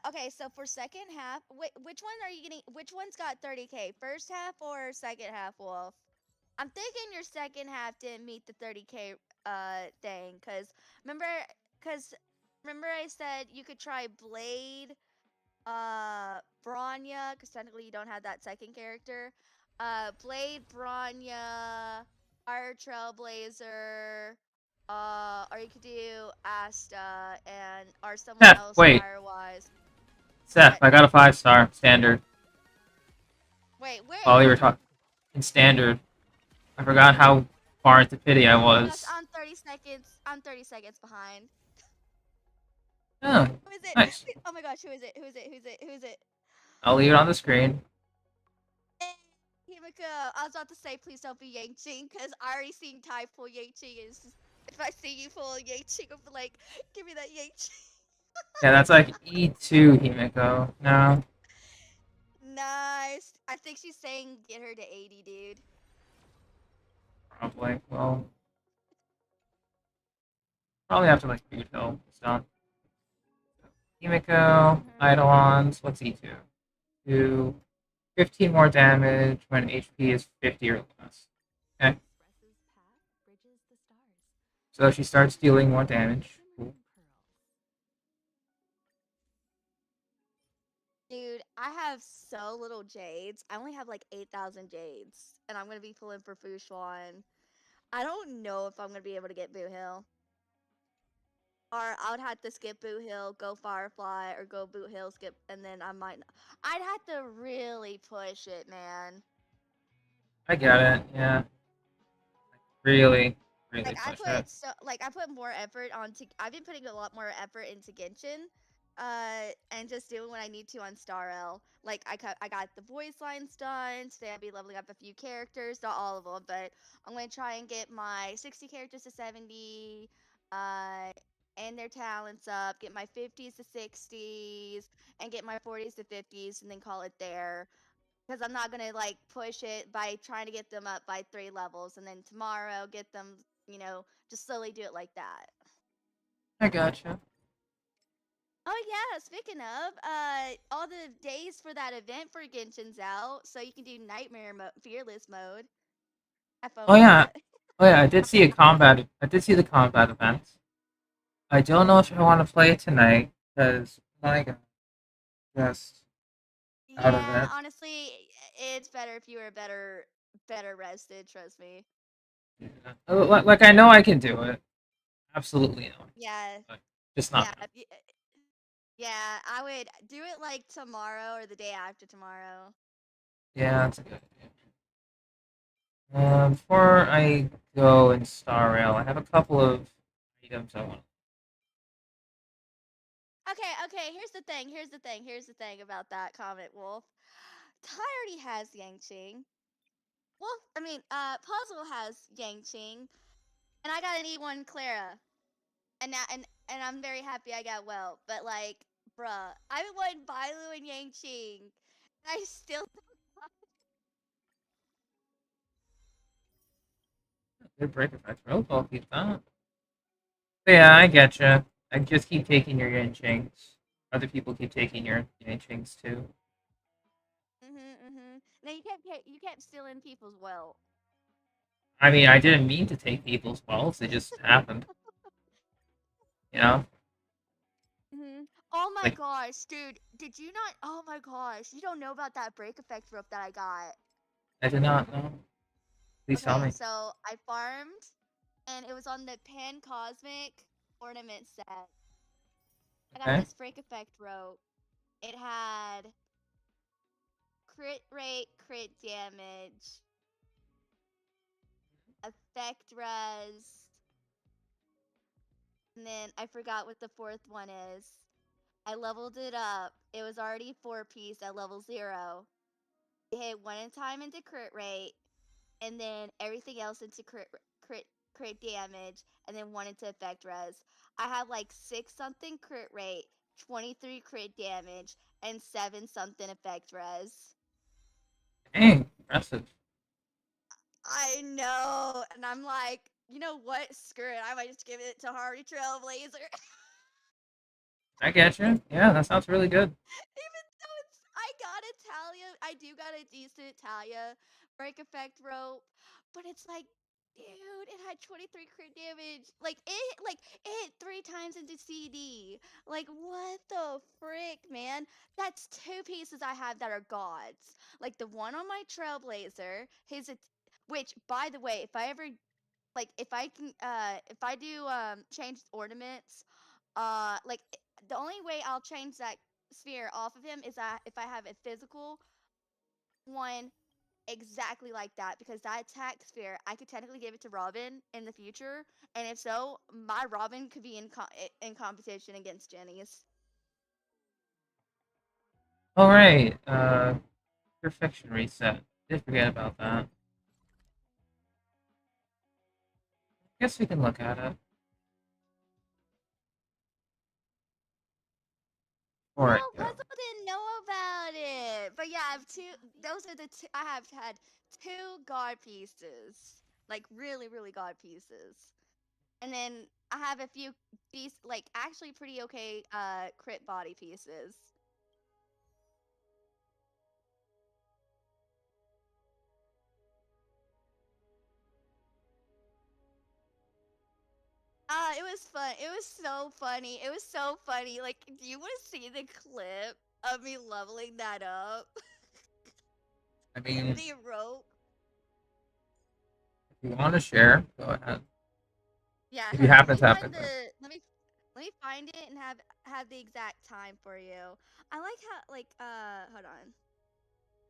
okay, so for second half, which one are you getting? Which one's got 30k? First half or second half, Wolf? I'm thinking your second half didn't meet the 30k thing, remember, cause remember I said you could try Blade, Bronya, cause technically you don't have that second character. Blade, Bronya, Fire Trailblazer, or you could do Asta and or someone Seth, else wait. fire-wise. Seth, What? I got a 5-star standard Wait, while you where? were talking. In standard. I forgot how far into pity I Oh my gosh, was. I'm 30 seconds. I'm 30 seconds behind. Oh, Who is it? nice. Oh my gosh, who is it? Who is it? Who's it? Who's it? I'll leave it on the screen. Hey, Himiko, I was about to say please don't be Yangqing because I already seen Ty pull Yangqing. Is if I see you pull Yangqing, I'll be like, give me that Yangqing. Yeah, that's like E2 Himiko. No, Nice. I think she's saying get her to 80, dude. probably. Well, probably after like Boothill is done. Himiko, Eidolons, what's E2? Do 15 more damage when HP is 50 or less. Okay. So she starts dealing more damage. Cool. Dude, I have so little jades. I only have like 8,000 jades, and I'm gonna be pulling for Fushuan. I don't know if I'm gonna be able to get Boot Hill. Or I would have to skip Boot Hill, go Firefly, or go Boot Hill, skip, and then I might. I'd have to really push it, man. I get it. Yeah. Really, really push it. I put more effort onto. I've been putting a lot more effort into Genshin, and just doing what I need to on Star L. Like I got the voice lines done today. I'll be leveling up a few characters, not all of them, but I'm gonna try and get my 60 characters to 70. And their talents up, get my 50s to 60s, and get my 40s to 50s, and then call it there because I'm not gonna like push it by trying to get them up by 3 levels, and then tomorrow get them, just slowly do it like that. I gotcha. Oh yeah, speaking of, all the days for that event for Genshin's out, so you can do Nightmare mode, Fearless mode. Have fun Oh with yeah. that. Oh yeah, I did see a combat. I did see the combat event. I don't know if I want to play it tonight because my God, just out of Yeah, it. honestly, it's better if you were better rested. Trust me. Yeah. Like I know I can do it. Absolutely not. Yeah, But just yeah, not now. yeah. I would do it like tomorrow or the day after tomorrow. Yeah, that's a good idea. Before I go in Star Rail, I have a couple of items I want. Okay, okay. Here's the thing. Here's the thing. Here's the thing about that comment, Wolf. Ty already has Yangqing. Wolf, I mean, Puzzle has Yangqing, and I got an E1 Clara, and now and I'm very happy I got well. But like, bruh, I won Bailu and Yangqing, and I still Good break effects. Real bulky, that. But yeah, I get you. I just keep taking your Yanchings. Other people keep taking your Yanchings too. Now you kept stealing people's wealth. I mean, I didn't mean to take people's wealth. It just happened. You know, Oh my like gosh, dude! Did you not? Oh my gosh, you don't know about that break effect rope that I got. I did not know. Please tell Okay, me. so I farmed, and it was on the Pan Cosmic ornament set. I got Okay. this break effect rope. It had crit rate, crit damage, effect res, and then I forgot what the fourth one is. I leveled it up. It was already 4-piece at level 0. It hit one time into crit rate, and then everything else into crit damage, and then one into effect res. I have like 6 something crit rate, 23 crit damage, and 7 something effect res. Dang, impressive. I know, and I'm like, you know what? Screw it. I might just give it to Hardy Trailblazer. I get you. Yeah, that sounds really good. Even though I got a Talia, I do got a decent Talia break effect rope, but it's like, dude, it had 23 crit damage. It hit 3 times into CD. Like, what the frick, man? That's 2 pieces I have that are gods. Like the one on my Trailblazer, which, by the way, if I ever if I can if I do change ornaments, like the only way I'll change that sphere off of him is if I have a physical one exactly like that, because that attack sphere I could technically give it to Robin in the future, and if so, my Robin could be in competition against Jenny's. All right. Perfection reset. Did forget about that. Guess we can look at it. No, Before I go. Puzzle didn't know about it. But yeah, I have two. Those are the two. I have had 2 guard pieces, like really, really guard pieces. And then I have a few actually pretty okay crit body pieces. It was fun. It was so funny. It was so funny. Like, do you want to see the clip of me leveling that up? I mean, The rope. if you want to share, go ahead. Yeah, If you hold on. happen to happen to. Let me find it and have the exact time for you. I like how hold on.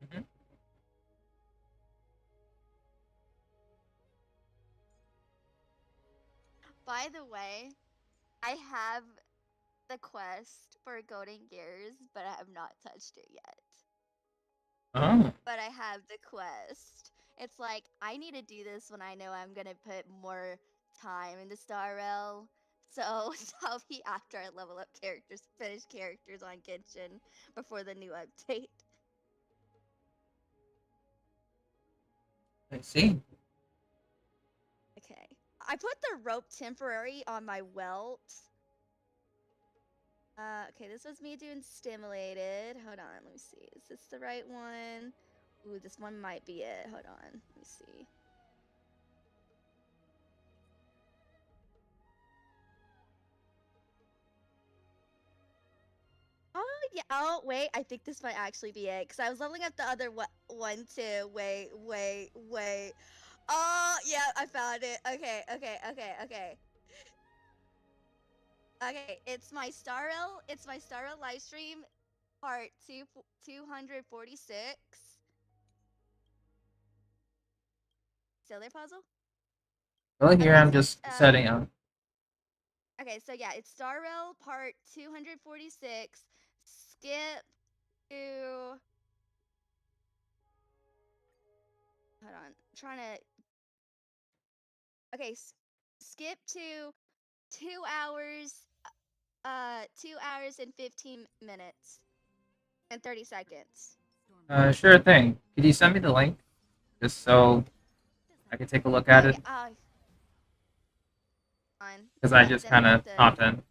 Mhm. By the way, I have the quest for Golden Gears, but I have not touched it yet. Oh, But I have the quest. It's like I need to do this when I know I'm gonna put more time into Star Rail. So I'll be after I level up characters, finish characters on Genshin before the new update. I see. Okay. I put the rope temporary on my welt. Okay, this was me doing stimulated. Hold on, let me see. Is this the right one? Ooh, this one might be it. Hold on, let me see. Oh yeah. Oh wait, I think this might actually be it because I was leveling up the other one too. Wait. Oh yeah, I found it. Okay. Okay, it's my Star Rail live stream part 246. Still there, puzzle? Well, here Okay, I'm so just setting up. okay, so yeah, it's Star Rail part 246. Skip to hold on, trying to okay, skip to 2 hours 2 hours and 15 minutes and 30 seconds. Sure thing. Could you send me the link just so I can take a look Oh at yeah, it? on. Because I just Then I kind have of to. hopped in.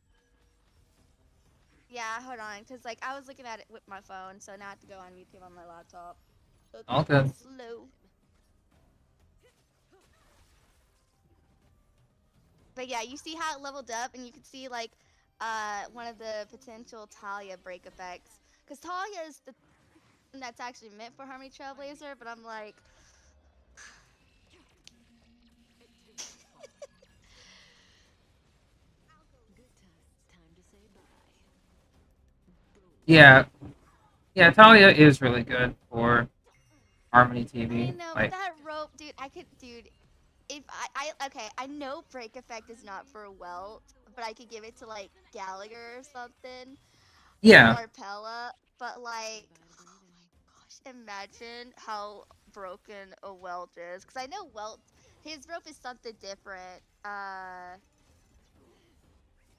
Yeah, hold on, cause like I was looking at it with my phone, so now I have to go on YouTube on my laptop. So it's All gonna be good. slow. But yeah, you see how it leveled up, and you can see like one of the potential Talia break effects. Cause Talia is the thing that's actually meant for Harmony Trailblazer, but I'm like, Yeah, yeah. Talia is really good for Harmony I TV. know, but Like, that rope, dude, dude. If okay, I know break effect is not for Welt, but I could give it to like Gallagher or something, or yeah. Larpella. But like, oh my gosh, imagine how broken a Welt is. Because I know Welt, his rope is something different.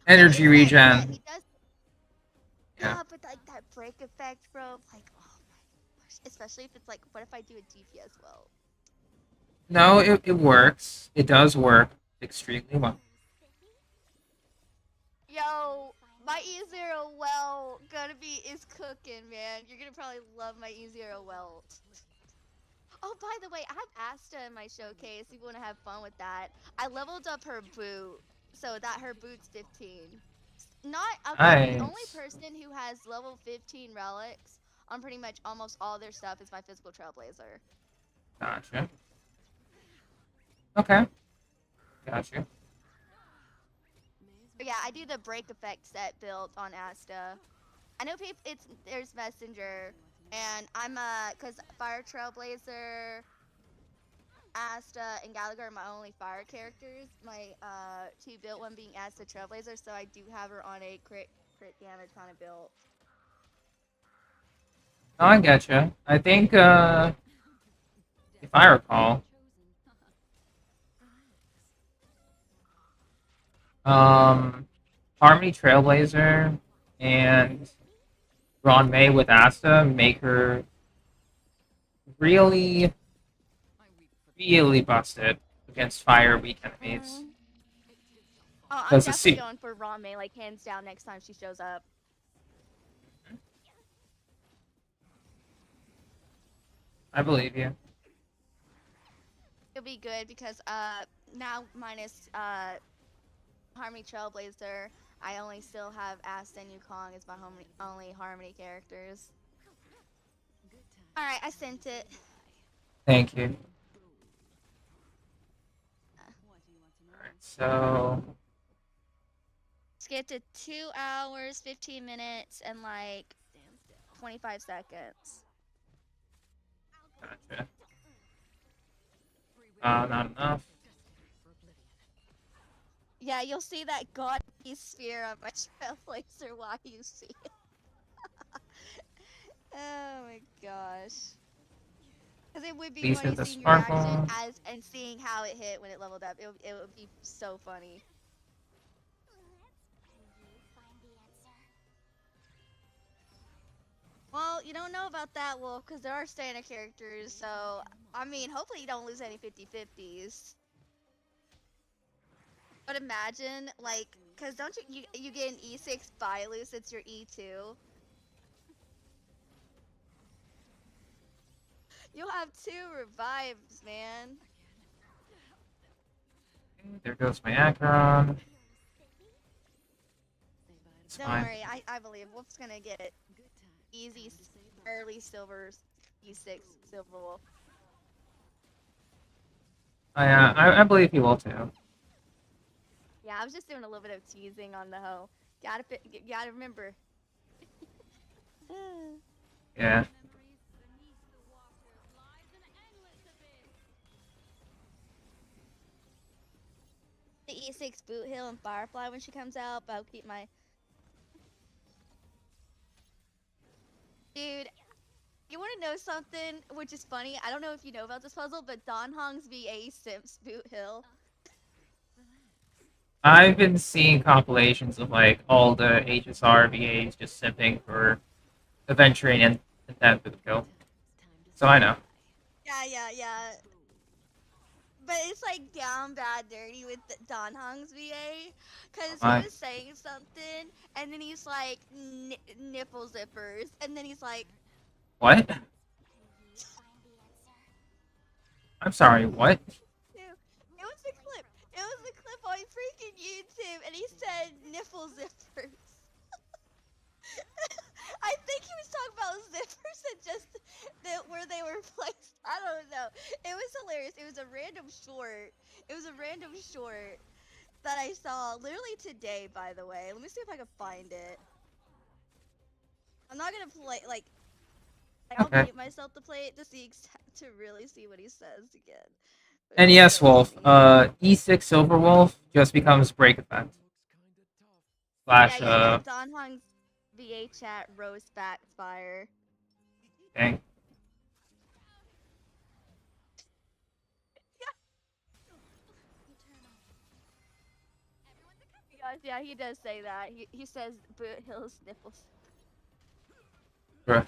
Yeah, it Energy is. Yeah, he regen. does. Yeah. Yeah, but like that break effect rope, like, oh my gosh, especially if it's like, what if I do a DPS Welt? No, it works. It does work extremely well. Yo, my E0 well gonna be is cooking, man. You're gonna probably love my E0 welt. Oh, by the way, I have Asta in my showcase. If you want to have fun with that, I leveled up her boot so that her boot's 15. Not okay. The only Nice. person who has level 15 relics on pretty much almost all their stuff is my physical trailblazer. Gotcha. Okay. Gotcha. But yeah, I do the break effect set built on Asta. I know people. There's Messenger, and I'm cause Fire Trailblazer, Asta, and Gallagher are my only fire characters. My two built one being Asta Trailblazer, so I do have her on a crit damage kind of build. Oh, I getcha. I think if I recall, um, Harmony Trailblazer and Ron May with Asta make her really, really busted against fire weak enemies. Mm. Oh, I'm Because the definitely C, going for Rame, like hands down next time she shows up. I believe you. It'll be good because now minus Harmony Trailblazer, I only still have Asta and Yukong as my only Harmony characters. Alright, I sent it. Thank you. Alright, so Skip to 2 hours, 15 minutes, and like 25 seconds. gotcha. Not enough. Yeah, you'll see that god sphere on my trailblazer while you see it. Oh my gosh. Because it would be Decent funny the seeing your reaction sparkle. and seeing how it hit when it leveled up. It would be so funny. Well, you don't know about that, Wolf, because there are standard characters, so, I mean, hopefully you don't lose any 50-50s. But imagine, like, because don't you get an E6 Bailu since you're E2? You'll have 2 revives, man. There goes my Acheron. It's Don't fine. worry, I believe Wolf's gonna get easy early silver E6 silver Wolf. I believe he will too. Yeah, I was just doing a little bit of teasing on the hoe. Gotta remember. Yeah. The E6 Boothill and Firefly when she comes out, but I'll keep my dude. You want to know something which is funny? I don't know if you know about this puzzle, but Don Hong's VA simps Boothill. I've been seeing compilations of like all the HSR VAs just simping for adventuring and that with the kill. So I know. Yeah. But it's like down bad dirty with Don Hong's VA, cause he My was saying something, and then he's like nipple zippers, and then he's like, what? I'm sorry, what? dude, it was a clip. It was a clip on freaking YouTube, and he said nipple zippers. I think he was talking about zippers and just where they were placed. I don't know. It was hilarious. It was a random short. It was a random short that I saw literally today, by the way. Let me see if I can find it. I'm not gonna play I'll Okay. mute myself to play it to see to really see what he says again. But And it's yes, so Wolf. funny. E6 Silver Wolf just becomes break effect. Slash Yeah. Don Hong's VA chat roast backfire. dang. Gosh, yeah, he does say that. He says Boothill's nipples. Bruh.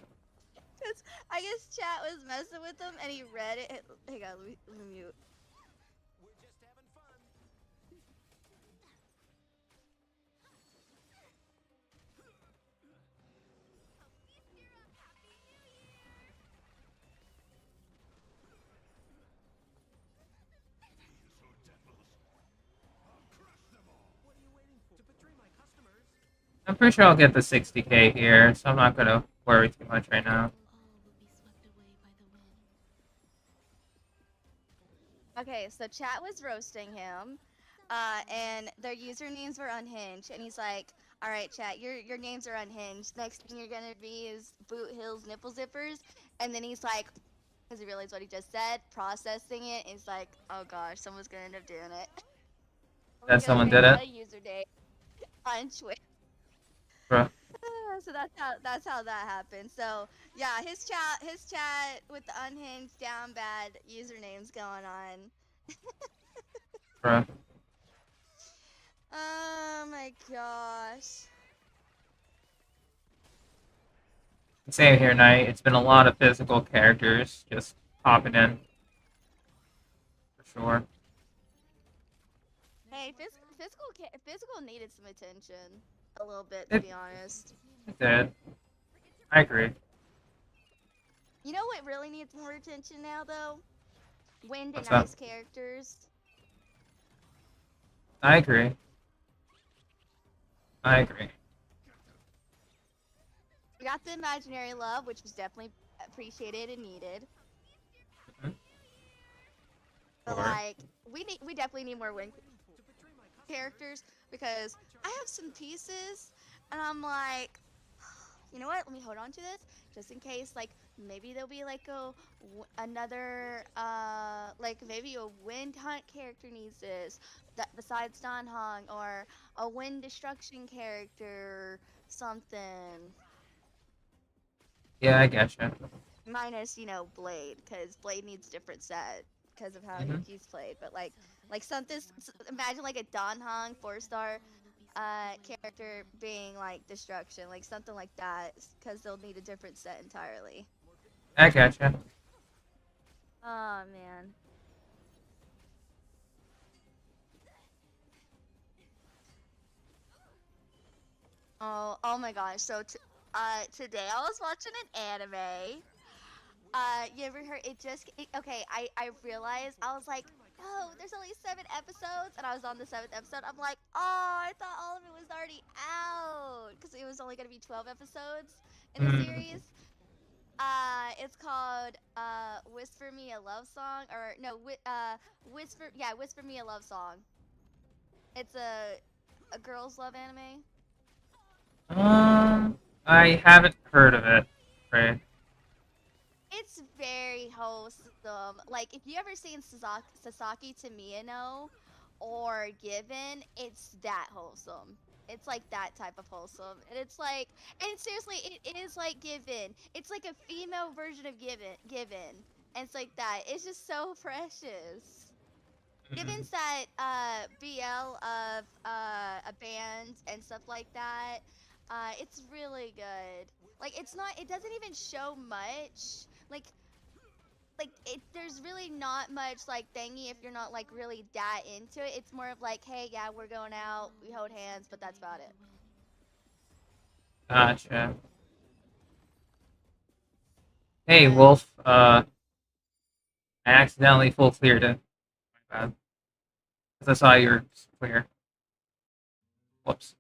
I guess chat was messing with him and he read it. Hang on, let me mute. I'm pretty sure I'll get the 60k here, so I'm not gonna worry too much right now. Okay, so chat was roasting him, and their usernames were unhinged, and he's like, "All right, chat, your names are unhinged. Next thing you're gonna be is Boot Hill's nipple zippers," and then he's like, because he realized what he just said, processing it, he's like, "Oh gosh, someone's gonna end up doing it. That Someone's gonna someone make did it? a username on Twitch." Bruh. So that's how that happened. So yeah, his chat with the unhinged down bad usernames going on. Bruh. Oh my gosh. Same here, Knight. It's been a lot of physical characters just popping in. For sure. Hey, physical needed some attention a little bit, to It, be honest. it did. I agree. You know what really needs more attention now, though? Wind and What's that? ice characters. I agree. I agree. We got the imaginary love, which was definitely appreciated and needed. Mhm. But Sure. like, we definitely need more wind characters because I have some pieces, and I'm like, you know what? Let me hold on to this just in case. Like maybe there'll be like another like maybe a wind hunt character needs this that besides Don Hong, or a wind destruction character, something. Yeah, I getcha. Minus Blade, because Blade needs different set because of how Mhm. he's played. But like something, imagine like a Don Hong 4-star character being like destruction, like something like that, because they'll need a different set entirely. I getcha. Oh man. Oh my gosh. So today I was watching an anime. You ever heard okay, I realized, I was like, oh, there's only 7 episodes, and I was on the 7th episode. I'm like, oh, I thought all of it was already out, because it was only gonna be 12 episodes in the Mm. series. It's called Whisper Me a Love Song, or no, Whisper Me a Love Song. It's a girls love anime. I haven't heard of it. Right. It's very wholesome. Like if you ever seen Sasaki to Miyano or Given, it's that wholesome. It's like that type of wholesome. And it's like, and seriously, it is like Given. It's like a female version of Given. And it's like that. It's just so precious. Mm. Given's that BL of a band and stuff like that. It's really good. Like it's not. It doesn't even show much. Like it. There's really not much like thingy if you're not like really that into it. It's more of like, hey, yeah, we're going out, we hold hands, but that's about it. Gotcha. Hey, But Wolf. I accidentally full cleared it. My bad. Because I saw your clear. Whoops.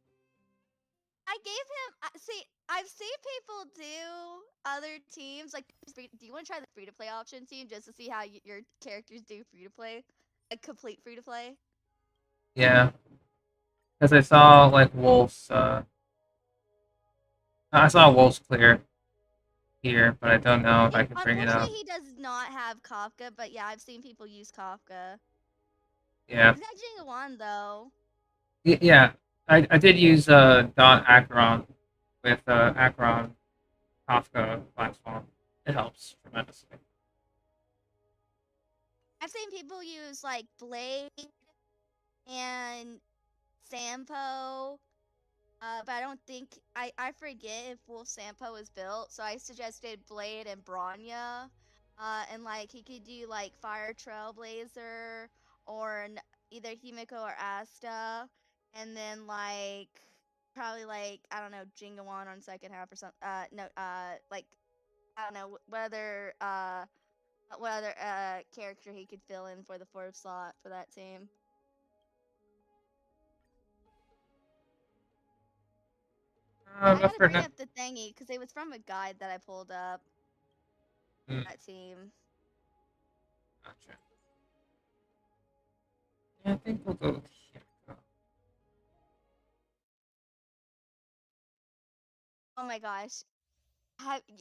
I gave him. See, I've seen people do other teams. Like, do you want to try the free to play option team just to see how your characters do free to play, like complete free to play? Yeah. Because I saw like Wolf's. I saw Wolf's clear here, but I don't know if I can bring it Unfortunately, up. he does not have Kafka, but yeah, I've seen people use Kafka. Yeah. He's not Jinga one though. Yeah. I did use dot Acheron with Acheron Kafka Black Swan. It helps tremendously. I've seen people use like Blade and Sampo. But I don't think I forget if Wolf Sampo is built, so I suggested Blade and Bronya. And like he could do like Fire Trailblazer or either Himiko or Asta, and then like probably like I don't know Jingawan on second half or something. No, like I don't know what other character he could fill in for the fourth slot for that team. I But gotta for bring now. up the thingy because it was from a guide that I pulled up. Mm, That team. gotcha. Yeah, I think we'll go with Himiko. Oh my gosh.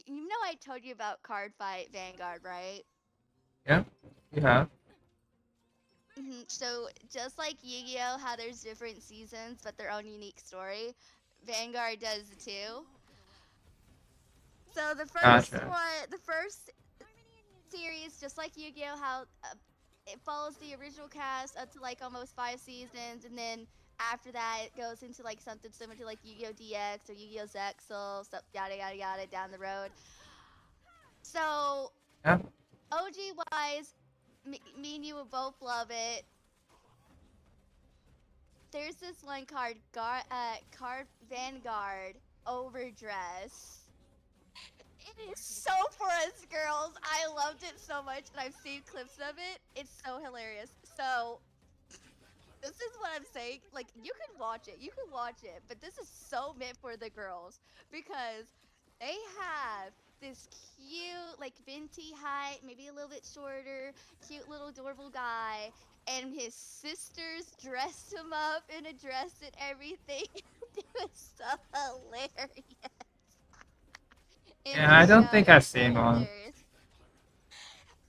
You know I told you about Card Fight Vanguard, right? Yeah, you have. So just like Yu-Gi-Oh, how there's different seasons but their own unique story, Vanguard does too. So Gotcha. the first series, just like Yu-Gi-Oh, how it follows the original cast up to like almost 5 seasons, and then after that it goes into like something similar to like Yu-Gi-Oh DX or Yu-Gi-Oh Zexal, stuff yada yada yada down the road. So Yeah. OG wise, me and you would both love it. There's this one card Vanguard overdress. It is so for us girls. I loved it so much, and I've seen clips of it. It's so hilarious. So this is what I'm saying. Like you can watch it, but this is so meant for the girls because they have this cute, like venti height, maybe a little bit shorter, cute little adorable guy, and his sisters dressed him up in a dress and everything. It was so hilarious. It Yeah, was I don't think I've it's so seen one. hilarious.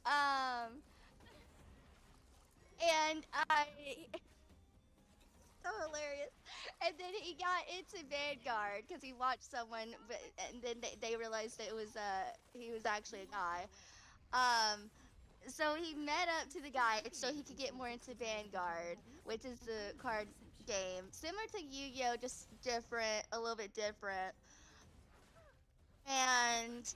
Um, and I so hilarious. And then he got into Vanguard because he watched someone, and then they realized that it was he was actually a guy. Um, so he met up to the guy so he could get more into Vanguard, which is the card game similar to Yu-Gi-Oh, just different, a little bit different. And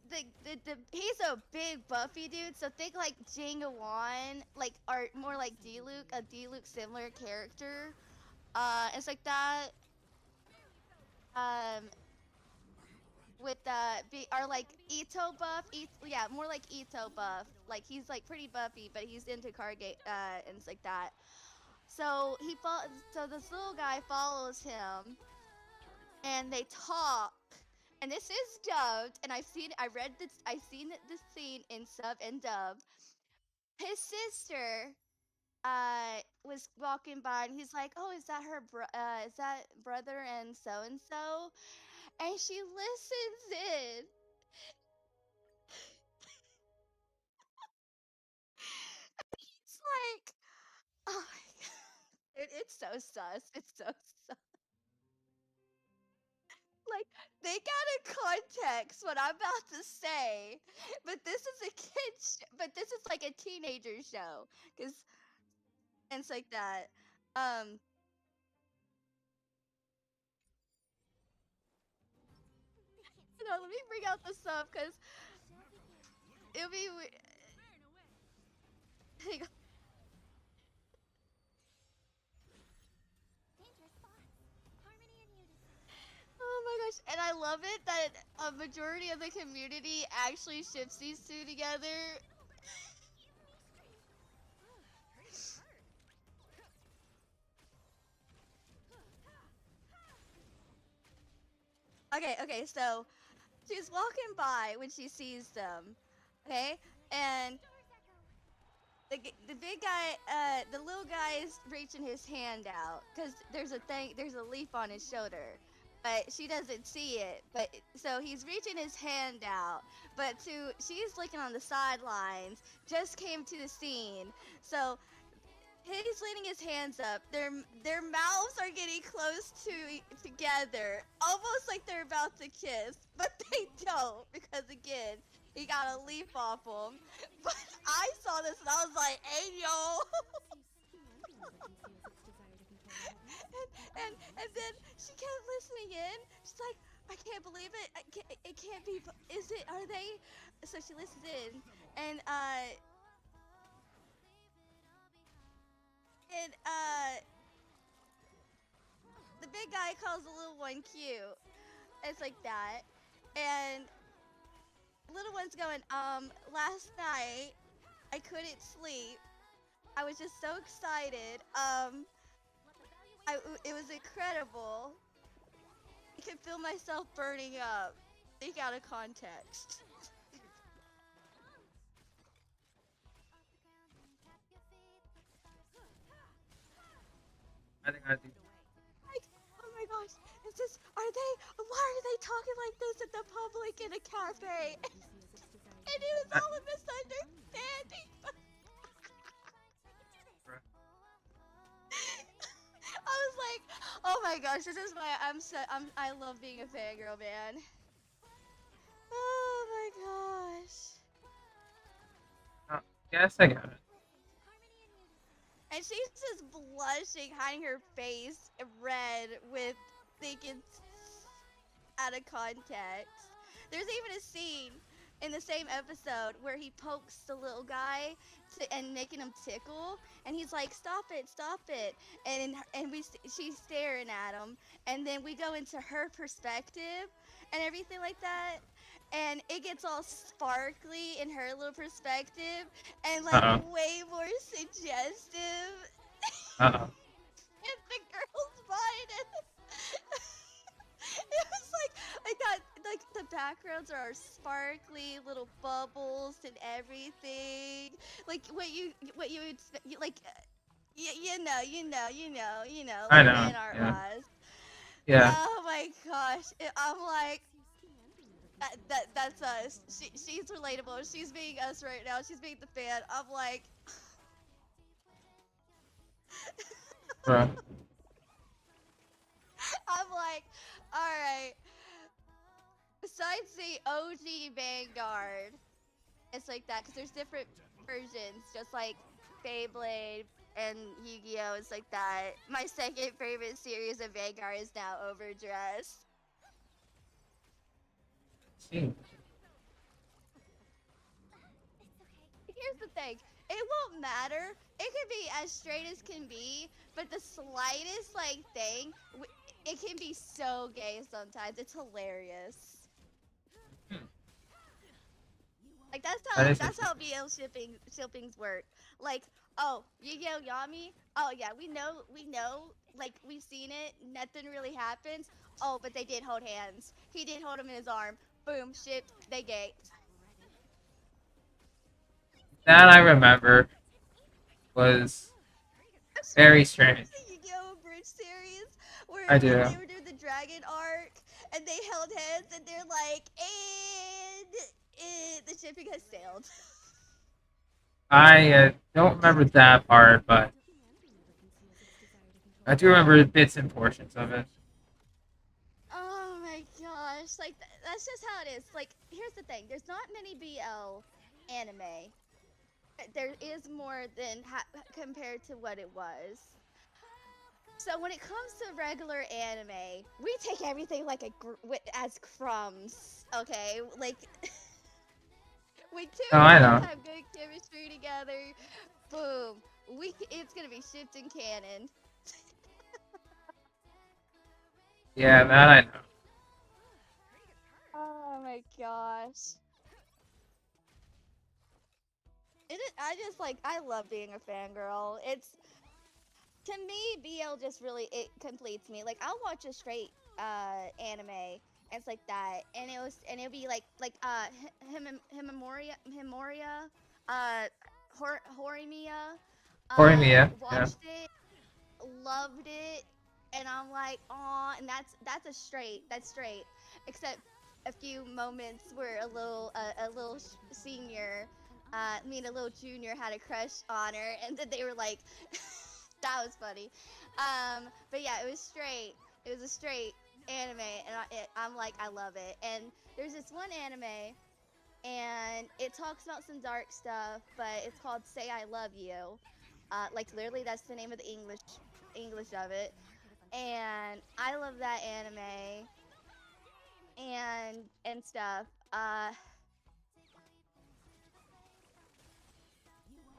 the he's a big buffy dude, so think like Jenga Wan, like or more like D-Luke, a D-Luke similar character. It's like that. Um, with or like Ito buff. Yeah, more like Ito buff. Like he's like pretty buffy, but he's into card game and it's like that. So so this little guy follows him, and they talk. And this is dubbed, and I've seen this scene in sub and dub. His sister was walking by and he's like, "Oh, is that is that brother and so and so?" And she listens in. It's like, oh my god, it's so sus. It's so sus. Like, they got a context what I'm about to say, but this is a but this is like a teenager show, cause and it's like that. Um, let me bring out the sub, cause it'll be. Hang on. Oh my gosh, and I love it that a majority of the community actually ships these two together. Okay, so she's walking by when she sees them, okay? And the big guy, the little guy is reaching his hand out because there's a leaf on his shoulder, but she doesn't see it. But so he's reaching his hand out, but she's looking on the sidelines. Just came to the scene, so he's leaning his hands up. Their mouths are getting close together, almost like they're about to kiss, but they don't because again, he got a leaf off him. But I saw this and I was like, "Hey yo!" and then she kept listening in. She's like, "I can't believe it. It can't be. Is it? Are they?" So she listens in, and and the big guy calls the little one cute. It's like that. And little one's going, last night I couldn't sleep. I was just so excited. It was incredible. I could feel myself burning up. Think out of context. I think I do. Like, oh my gosh, why are they talking like this in the public in a cafe? And it was all a misunderstanding. I was like, oh my gosh, this is why I love being a fangirl, man. Oh my gosh. Oh, yes, I got it. And she's just blushing, hiding her face red with thinking out of context. There's even a scene in the same episode where he pokes the little guy and making him tickle, and he's like, "Stop it!" And she's staring at him, and then we go into her perspective and everything like that, and it gets all sparkly in her little perspective, and like way more suggestive. In the girl's mind. It was like I got like the backgrounds are sparkly little bubbles and everything. Like what you would like you know I like know. fan art Yeah. wise. Yeah. Oh my gosh. I'm like that's us. She's relatable. She's being us right now. She's being the fan. I'm like Bruh. I'm like, alright. Besides the OG Vanguard, it's like that, because there's different versions, just like Beyblade and Yu-Gi-Oh! It's like that. My second favorite series of Vanguard is now Overdress. See. Here's the thing. It won't matter. It could be as straight as can be, but the slightest, like, thing, it can be so gay sometimes. It's hilarious. Like that's how BL shippings work. Like, oh, Yu-Gi-Oh! Yami. Oh yeah, we know. Like we've seen it. Nothing really happens. Oh, but they did hold hands. He did hold him in his arm. Boom, shipped. They gay. That I remember was Very strange. The Yu-Gi-Oh! Bridge series where I do. they were doing the dragon arc and they held hands and they're like, and the shipping has sailed. I don't remember that part, but I do remember bits and portions of it. Oh my gosh, like that's just how it is. Like, here's the thing: there's not many BL anime. There is more than compared to what it was. So when it comes to regular anime, we take everything like as crumbs, okay? Like when two Oh, I girls know. have good chemistry together, boom, it's gonna be shipped in canon. Yeah, that I know. Oh my gosh. I love being a fangirl. It's to me, BL just really it completes me. Like I'll watch a straight anime and it's like that, and it'll be Himoria, uh, Horimiya, Horimiya, yeah. watched it, loved it, and I'm like, aw, and that's that's straight, except a few moments where a little senior, a little junior had a crush on her, and then they were like, that was funny. But yeah, it was straight. It was a straight anime, and I'm like, I love it. And there's this one anime, and it talks about some dark stuff, but it's called Say I Love You. Like literally, that's the name of the English of it. And I love that anime and stuff.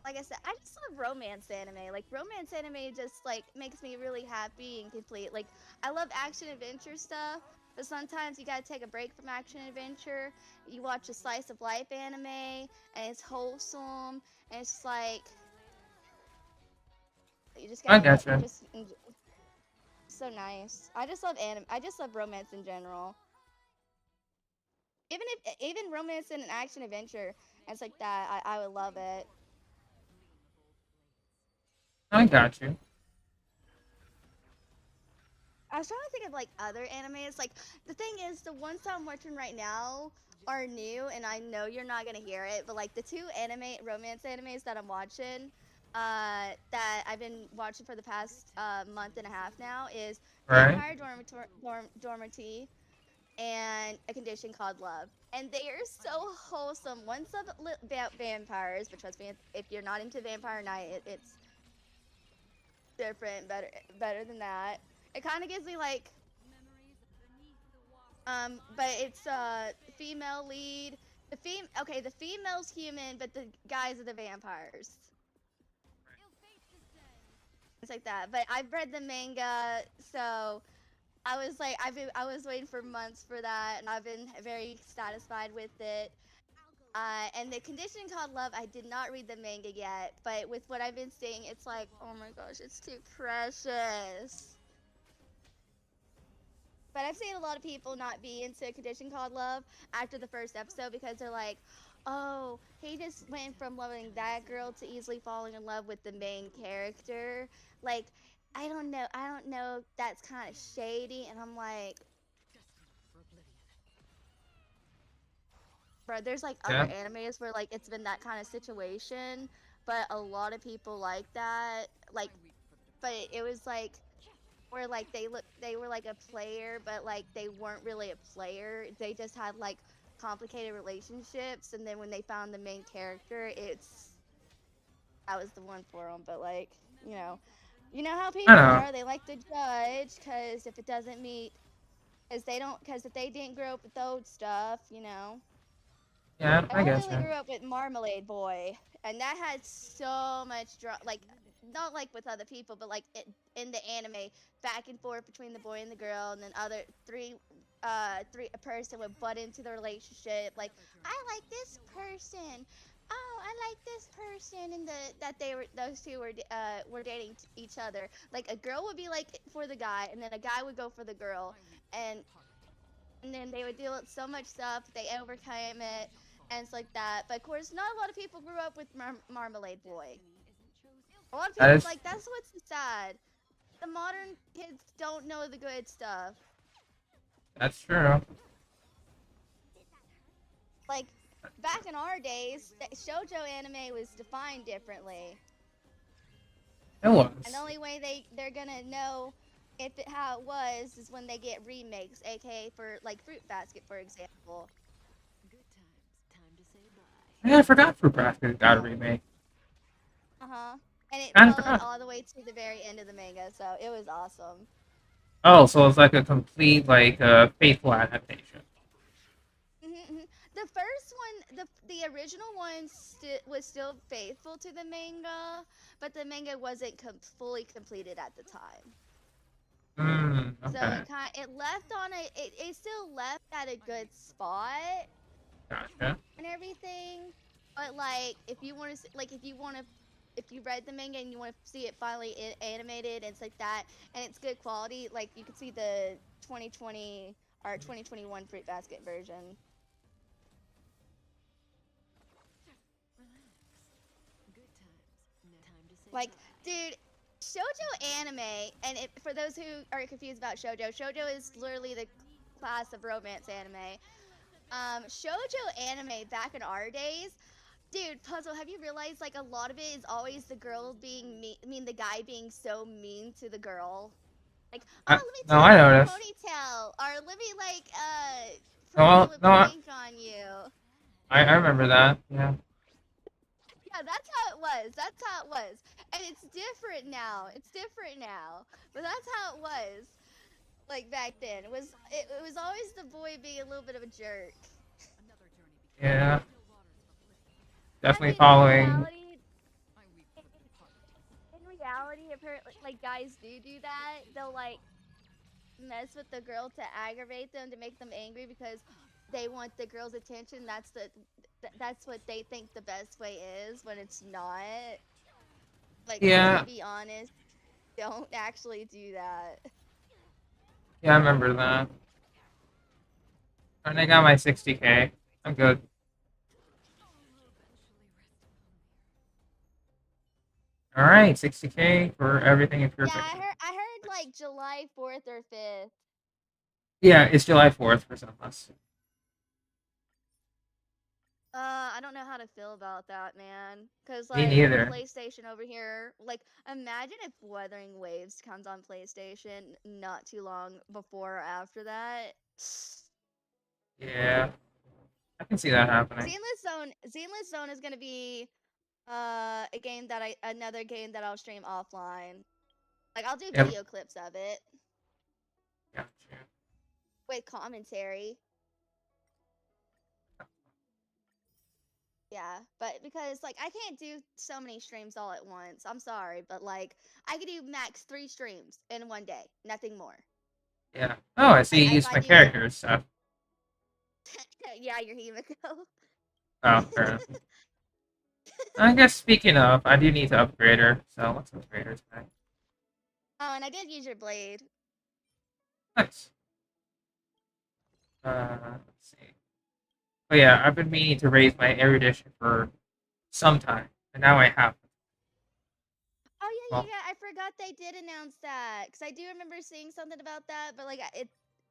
Like I said, I just love romance anime. Like romance anime just like makes me really happy and complete. Like I love action adventure stuff, but sometimes you gotta take a break from action adventure. You watch a slice of life anime and it's wholesome and it's like you just I gotta gotcha. so nice. I just love anime. I just love romance in general. Even romance and an action adventure and it's like that, I would love it. I got you. I was trying to think of like other animes. Like the thing is, the ones that I'm watching right now are new, and I know you're not gonna hear it. But like the two romance animes that I'm watching, that I've been watching for the past month and a half now is Right? Dormitory and A Condition Called Love, and they are so wholesome. One's about vampires, but trust me, if you're not into Vampire Night, it's different, better than that. It kind of gives me like but it's female lead. The female's human, but the guys are the vampires. It's like that. But I've read the manga, so I was waiting for months for that, and I've been very satisfied with it. And the condition called love, I did not read the manga yet, but with what I've been seeing, it's like, oh my gosh, it's too precious. But I've seen a lot of people not be into a condition called love after the first episode because they're like, oh, he just went from loving that girl to easily falling in love with the main character. Like, I don't know, that's kind of shady. And I'm like, bro, there's like other Yeah. animes where like it's been that kind of situation, but a lot of people like that. Like, but it was like where like they were like a player, but like they weren't really a player. They just had like complicated relationships, and then when they found the main character, that was the one for them. But like, you know, you know how I people know. are. They like to judge because if it doesn't meet, because if they didn't grow up with old stuff, you know. Yeah, I I only gotcha. grew up with Marmalade Boy, and that had so much like not like with other people, but like in the anime, back and forth between the boy and the girl, and then a person would butt into the relationship. Like, I like this person. Oh, I like this person, and those two were dating each other. Like a girl would be like for the guy, and then a guy would go for the girl, and and then they would deal with so much stuff. They overcame it, and it's like that. But of course, not a lot of people grew up with Marmalade Boy. A lot of That people is, like that's what's sad. The modern kids don't know the good stuff. that's true. Like back in our days, shoujo anime was defined differently. It was. And the only way they're gonna know how it was is when they get remakes, aka for like Fruit Basket, for example. Good times. Time to say bye. Yeah, I forgot Fruit Basket got a remake. And it Kinda followed forgot. all the way to the very end of the manga, so it was awesome. Oh, so it's like a complete, like, faithful adaptation. The first one, the original one, was still faithful to the manga, but the manga wasn't fully completed at the time. So Okay. it left on it still left at a good spot Gotcha. and everything. But like, if you want to, if you read the manga and you want to see it finally animated and it's like that, and it's good quality, like you can see the 2020 or 2021 Fruit Basket version. Good times. No time to say Like, bye. dude, shoujo anime, and for those who are confused about shoujo is literally the class of romance anime. Shoujo anime back in our days, dude, Puzzle, have you realized like a lot of it is always the girl being mean, the guy being so mean to the girl? Like, oh, let me No, take I out your noticed. ponytail, or let me like sprinkle No, whipped no, pink on you. I remember that. Yeah. Yeah, that's how it was. That's how it was. And it's different now. It's different now. But that's how it was. Like back then. It was always the boy being a little bit of a jerk. Yeah. I Definitely mean, following. in reality, apparently, like guys do that. They'll like mess with the girl to aggravate them, to make them angry because they want the girl's attention. That's what they think the best way is when it's not. Like, to Yeah. be honest, don't actually do that. Yeah, I remember that. And I got my 60K. I'm good. All right, 60K for everything in pure Yeah, fiction. I heard like July 4th or 5th. Yeah, it's July 4th for some of us. I don't know how to feel about that, man. Cause Me like neither. PlayStation over here, like imagine if Wuthering Waves comes on PlayStation not too long before or after that. Yeah, I can see that happening. Zenless Zone is gonna be another game that I'll stream offline. Like I'll do Yep. video clips of it Gotcha. with commentary. Yeah, but because like I can't do so many streams all at once. I'm sorry, but like I could do max 3 streams in one day, nothing more. Yeah. Oh, I see Like you if used I my do like character stuff. yeah, your Himiko. Oh, fair enough. I guess speaking of, I do need to upgrade her. So let's upgrade her today. Oh, and I did use your blade. Nice. Let's see. But yeah, I've been meaning to raise my erudition for some time, and now I have. Oh yeah, Well, I forgot they did announce that because I do remember seeing something about that, but like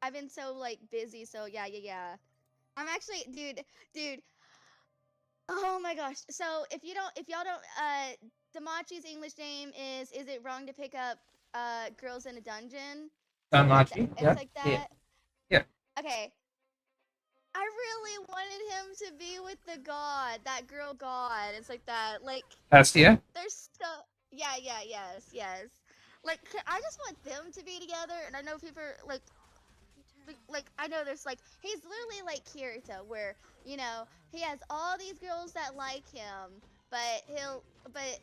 I've been so like busy, so yeah. I'm actually, dude. Oh my gosh. So if y'all don't, Damachi's English name is it wrong to pick up girls in a dungeon? Something like that. Danmachi. It's Yeah. like Yeah. that. Yeah. Okay. I really wanted him to be with the god, that girl god. It's like that. Like Hestia. there's so yes. Like I just want them to be together, and I know people are, like I know there's like he's literally like Kirito, where he has all these girls that like him, but but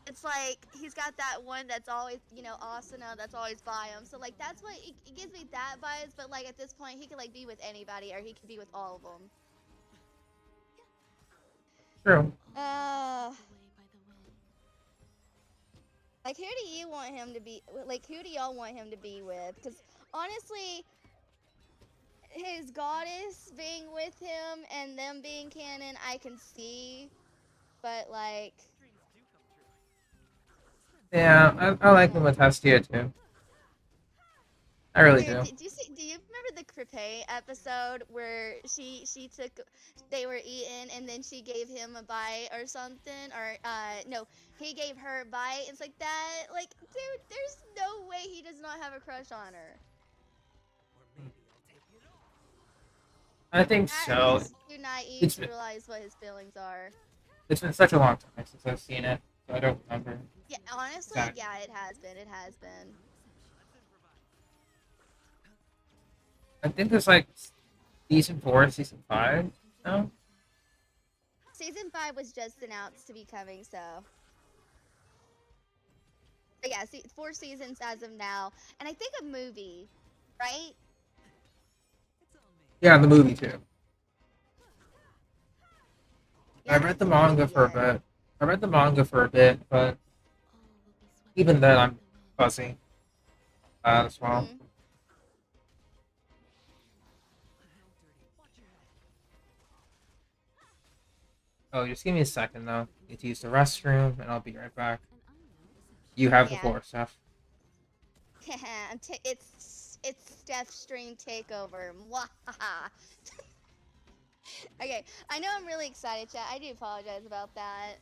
it's like he's got that one that's always Asuna that's always by him. So like that's what it gives me that vibes. But like at this point, he could like be with anybody, or he could be with all of them. True. Like who do you want him to be? Like who do y'all want him to be with? Because honestly, his goddess being with him and them being canon, I can see, but like Yeah, I like him with Hestia too. I really Dude, do. do you see? Do you remember the Crepe episode where she took, they were eating and then she gave him a bite or something, or no, he gave her a bite. It's like that. Like, dude, there's no way he does not have a crush on her. I think That so. is too naive It's to been, realize what his feelings are. it's been such a long time since I've seen it, so I don't remember. Yeah, honestly, Exactly. yeah, it has been. It has been. I think there's like season 4, season 5. No. Season 5 was just announced to be coming, so. But yeah, 4 seasons as of now, and I think a movie, right? Yeah, the movie too. I Yeah, read it's the a manga movie for a yet. bit. I read the manga for a bit, but even then I'm fuzzy as well. Mhm. Oh, just give me a second though. Need to use the restroom, and I'll be right back. You have the Yeah. floor, Steph. It's Steph stream takeover. Mwahaha. Okay, I know I'm really excited, chat. I do apologize about that.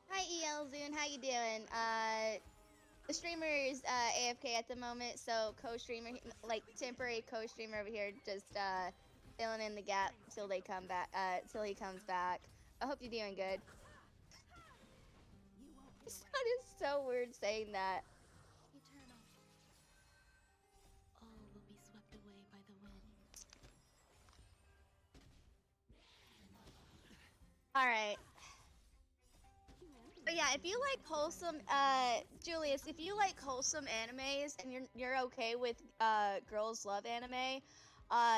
Hi, EL Zune. How you doing? The streamer is AFK at the moment, so co-streamer, like temporary co-streamer over here, just filling in the gap till they come back. Till he comes back. I hope you're doing good. It sounded so weird saying that. All will be swept away by the wind. All right. But yeah, if you like wholesome, Julius, if you like wholesome animes and you're okay with girls love anime,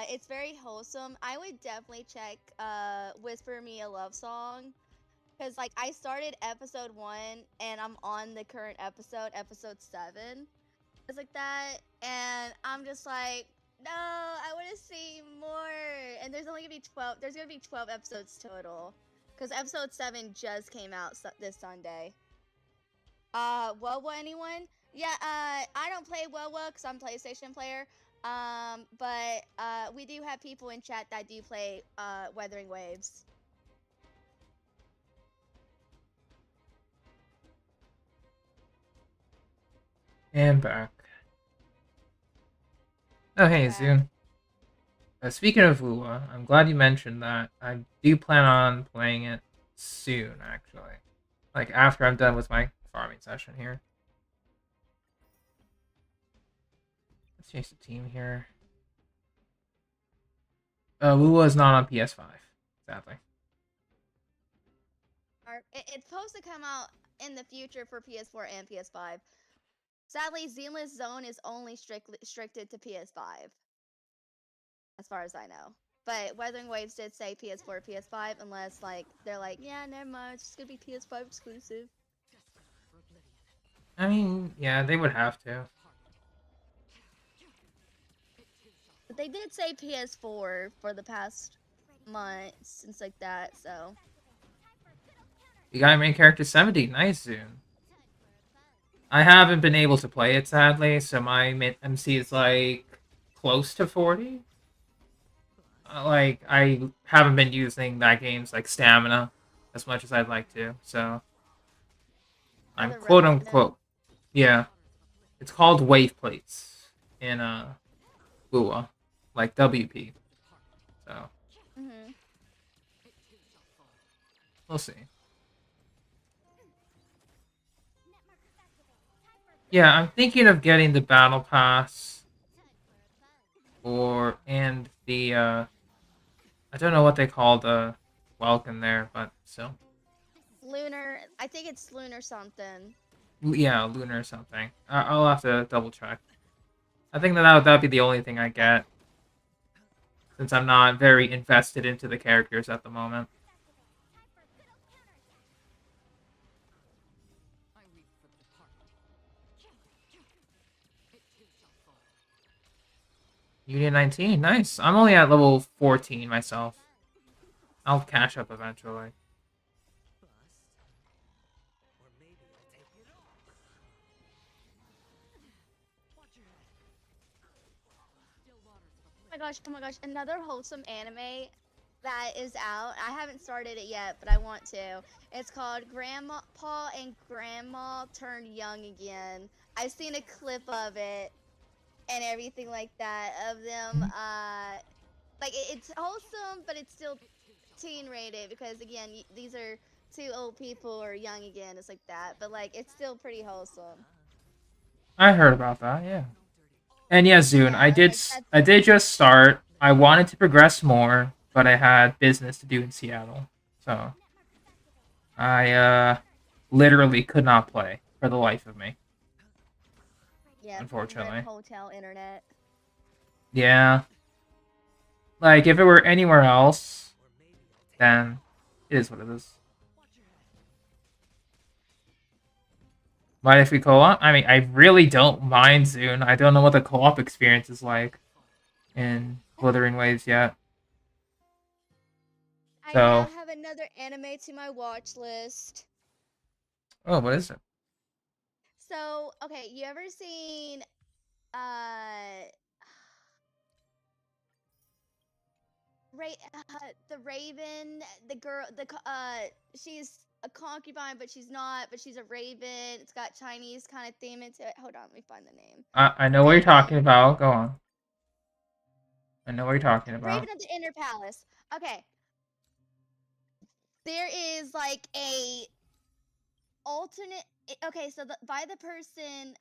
it's very wholesome. I would definitely check Whisper Me a Love Song, because like I started episode 1 and I'm on the current episode 7. It's like that, and I'm just like, no, I want to see more. And there's only gonna be 12. There's gonna be 12 episodes total, because episode 7 just came out this Sunday. WoWa, anyone? Yeah, I don't play WoWa because I'm a PlayStation player. But we do have people in chat that do play Weathering Waves. And back. Oh, hey, Back. Zune. Speaking of Ula, I'm glad you mentioned that. I do plan on playing it soon, actually. Like, after I'm done with my farming session here. Let's change the team here. Lula is not on PS5, sadly. It's supposed to come out in the future for PS4 and PS5. Sadly, Zenless Zone is only restricted to PS5, as far as I know. But Weathering Waves did say PS4, PS5, unless like they're like, yeah, never mind, it's just gonna be PS5 exclusive. I mean, yeah, they would have to. But they did say PS4 for the past months, things like that. So You got main character 70. Nice, Zune. I haven't been able to play it, sadly, so my MC is like close to 40. Like, I haven't been using that game's like stamina as much as I'd like to, so I'm the quote random. unquote. Yeah. It's called wave plates in WUA, like WP. So Mhm. we'll see. Yeah, I'm thinking of getting the battle pass and the I don't know what they call the welcome there, but still. Lunar. I think it's Lunar something. Yeah, lunar or something. I'll have to double check. I think that'd be the only thing I get, since I'm not very invested into the characters at the moment. Union 19, nice. I'm only at level 14 myself. I'll catch up eventually. Oh my gosh, another wholesome anime that is out. I haven't started it yet, but I want to. It's called Grandpa and Grandma Turned Young Again. I've seen a clip of it and everything like that of them. Like it's wholesome, but it's still teen rated because again, these are two old people or young again. It's like that, but like it's still pretty wholesome. I heard about that, yeah. And yeah, Zune, Yeah, like that's I did just start. I wanted to progress more, but I had business to do in Seattle. So I literally could not play for the life of me, yeah, RIP unfortunately. hotel internet. Yeah. Like if it were anywhere else, then it is what it is. But if we co-op, I mean, I really don't mind Zune. I don't know what the co-op experience is like in Wuthering Waves yet. I now So, have another anime to my watch list. oh, what is it? So, okay, you ever seen uh the Raven, the girl, she's a concubine, but she's not, but she's a raven. It's got Chinese kind of theme into it. Hold on, let me find the name. I know what you're talking Raven. about. Go on. I know what you're talking about. Raven of the Inner Palace. Okay. There is like a alternate. Okay, so by the person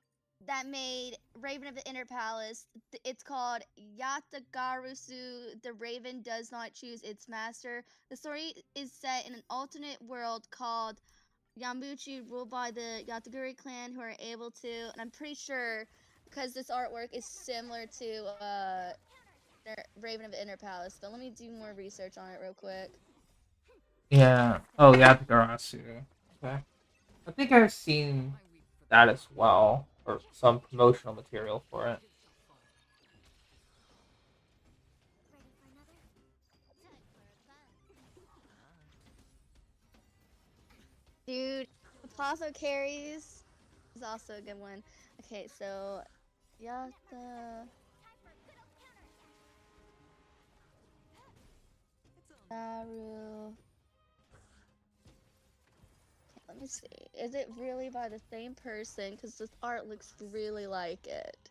that made Raven of the Inner Palace, it's called Yatagarusu. The Raven does not choose its master. The story is set in an alternate world called Yambuchi, ruled by the Yataguri clan, who are able to, and I'm pretty sure because this artwork is similar to Raven of the Inner Palace. But let me do more research on it real quick. Yeah. Oh, yeah, the Garasu. Okay. I think I've seen that as well, or some promotional material for it. Dude, Plaza Carries is also a good one. Okay, so Yata Daru. Okay, let me see. Is it really by the same person? Because this art looks really like it.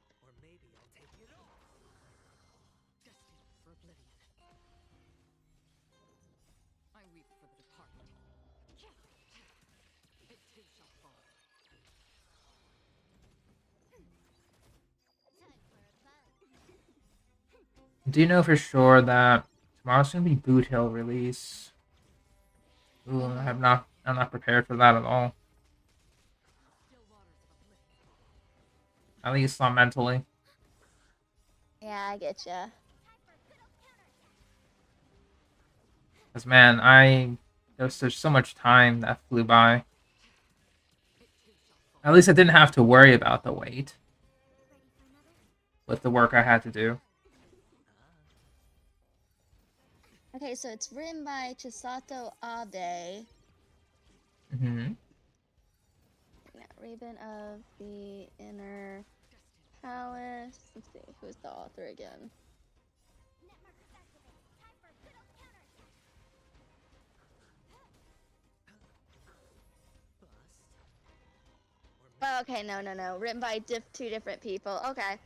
Do you know for sure that tomorrow's gonna be Boothill release? Ooh, I'm not prepared for that at all. At least not mentally. Yeah, I get ya. Cause man, there's so much time that flew by. At least I didn't have to worry about the wait with the work I had to do. Okay, so it's written by Chisato Abe. Mm-hmm. Yeah, Raven of the Inner Palace. Let's see, who's the author again? Oh, okay, no. Written by two different people. Okay.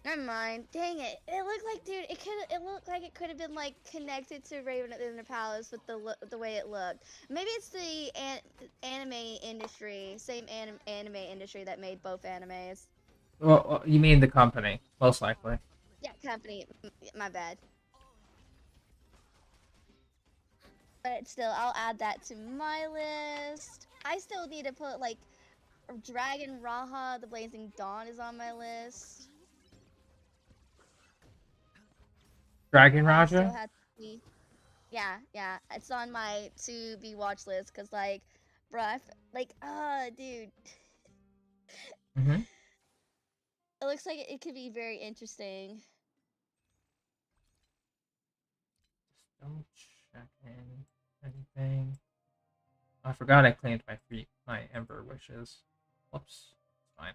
Never mind. Dang it. It looked like, dude, it looked like it could have been like connected to Raven in the Palace with the way it looked. Maybe it's the anime industry, same anime industry that made both animes. Well, you mean the company, most likely. Yeah, company. My bad. But still, I'll add that to my list. I still need to put like Dragon Raha, the Blazing Dawn is on my list. Dragon I still Raja? have to see. Yeah, it's on my to be watch list because like, bruh, dude, Mm-hmm. it looks like it could be very interesting. Don't checking anything. I forgot I claimed my Ember wishes. Whoops. It's fine.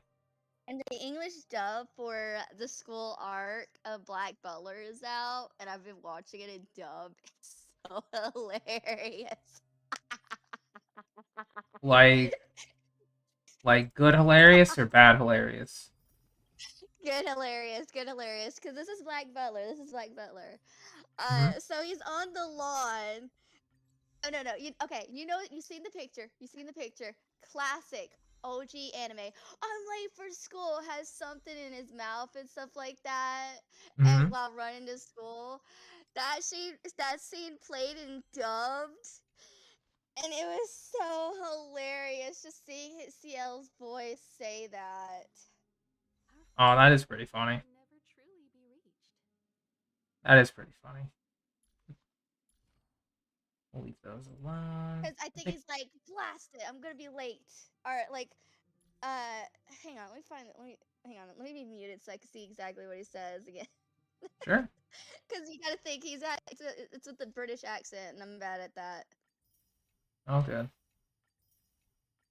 And the English dub for the school arc of Black Butler is out, and I've been watching it in dub. It's so hilarious. Like good hilarious or bad hilarious? Good hilarious, good hilarious. Because this is Black Butler. This is Black Butler. Mhm. So he's on the lawn. Oh no. Okay? You know, you've seen the picture. You've seen the picture. Classic OG anime. I'm late for school. Has something in his mouth and stuff like that. And Mhm. while running to school, that scene played and dubbed, and it was so hilarious just seeing CL's voice say that. Oh, that is pretty funny. Never truly be reached. That is pretty funny. We'll leave those alone. Because I think he's like, blast it, I'm gonna be late. Or like, hang on, let me find it. Let me be muted so I can see exactly what he says again. Sure. Because you gotta think it's with the British accent, and I'm bad at that. Oh, good.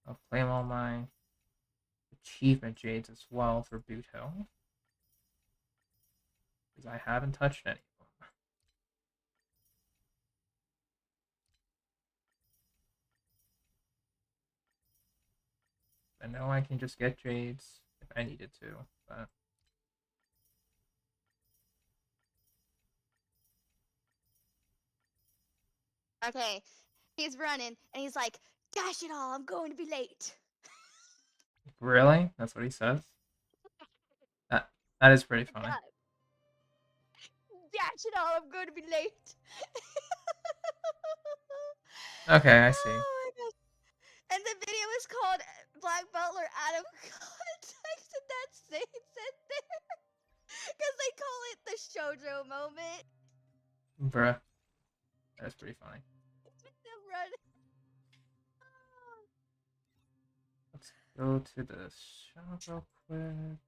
I'll claim all my achievement jades as well for Boothill. Because I haven't touched any of them. I know I can just get jades if I needed to, but Okay, he's running, and he's like, dash it all, I'm going to be late. really? That's what he says? That is pretty funny. God. Dash it all, I'm going to be late. Okay, I see. Oh my gosh. And the video is called Black Butler Out of Context, and that's Saints in there. Because they call it the shoujo moment. Bruh. That's pretty funny. It's with them running. Let's go to the shop real quick.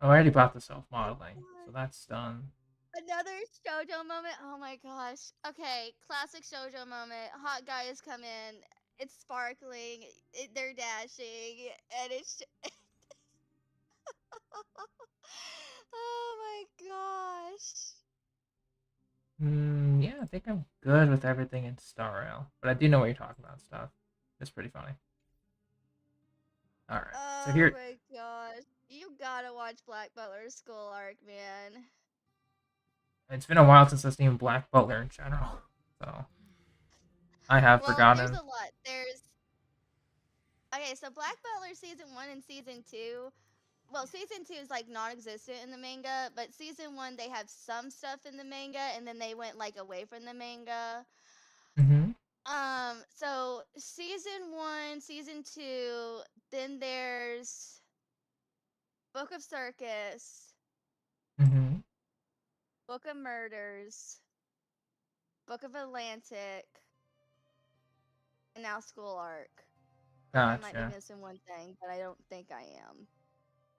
Oh, I already bought the self-modeling, so that's done. Another shoujo moment. Oh my gosh. Okay, classic shoujo moment. Hot guys come in. It's sparkling. They're dashing, and it's. Oh my gosh. Yeah, I think I'm good with everything in Star Rail, but I do know what you're talking about stuff. It's pretty funny. All right, so Oh here, my gosh. You gotta watch Black Butler's school arc, man. it's been a while since I've seen Black Butler in general, so I have Well, there's forgotten. a lot. Okay, so Black Butler season 1 and season 2. Well, season 2 is like non-existent in the manga, but season 1 they have some stuff in the manga, and then they went like away from the manga. Mm-hmm. So season 1, season 2, then there's Book of Circus, Mm-hmm. Book of Murders, Book of Atlantic, and now School Arc. I might be Gotcha. missing one thing, but I don't think I am.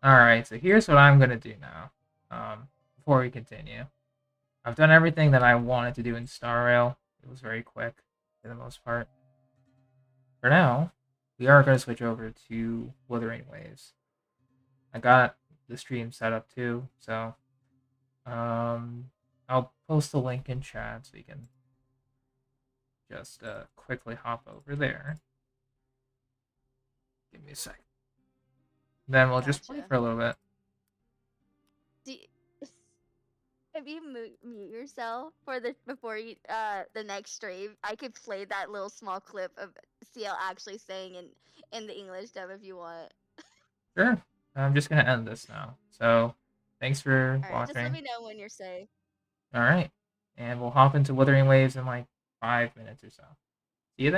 All right, so here's what I'm gonna do now. Before we continue, I've done everything that I wanted to do in Star Rail. It was very quick for the most part. For now, we are going to switch over to Wuthering Waves. I got the stream set up too, so I'll post the link in chat so you can just quickly hop over there. Give me a sec. Then we'll just play Gotcha. for a little bit. If you mute yourself before you the next stream, I could play that little small clip of CL actually saying in the English dub if you want. Sure. I'm just going to end this now. So thanks for All right, just let watching. me know when you're safe. All right. And we'll hop into Wuthering Waves in like 5 minutes or so. See you there.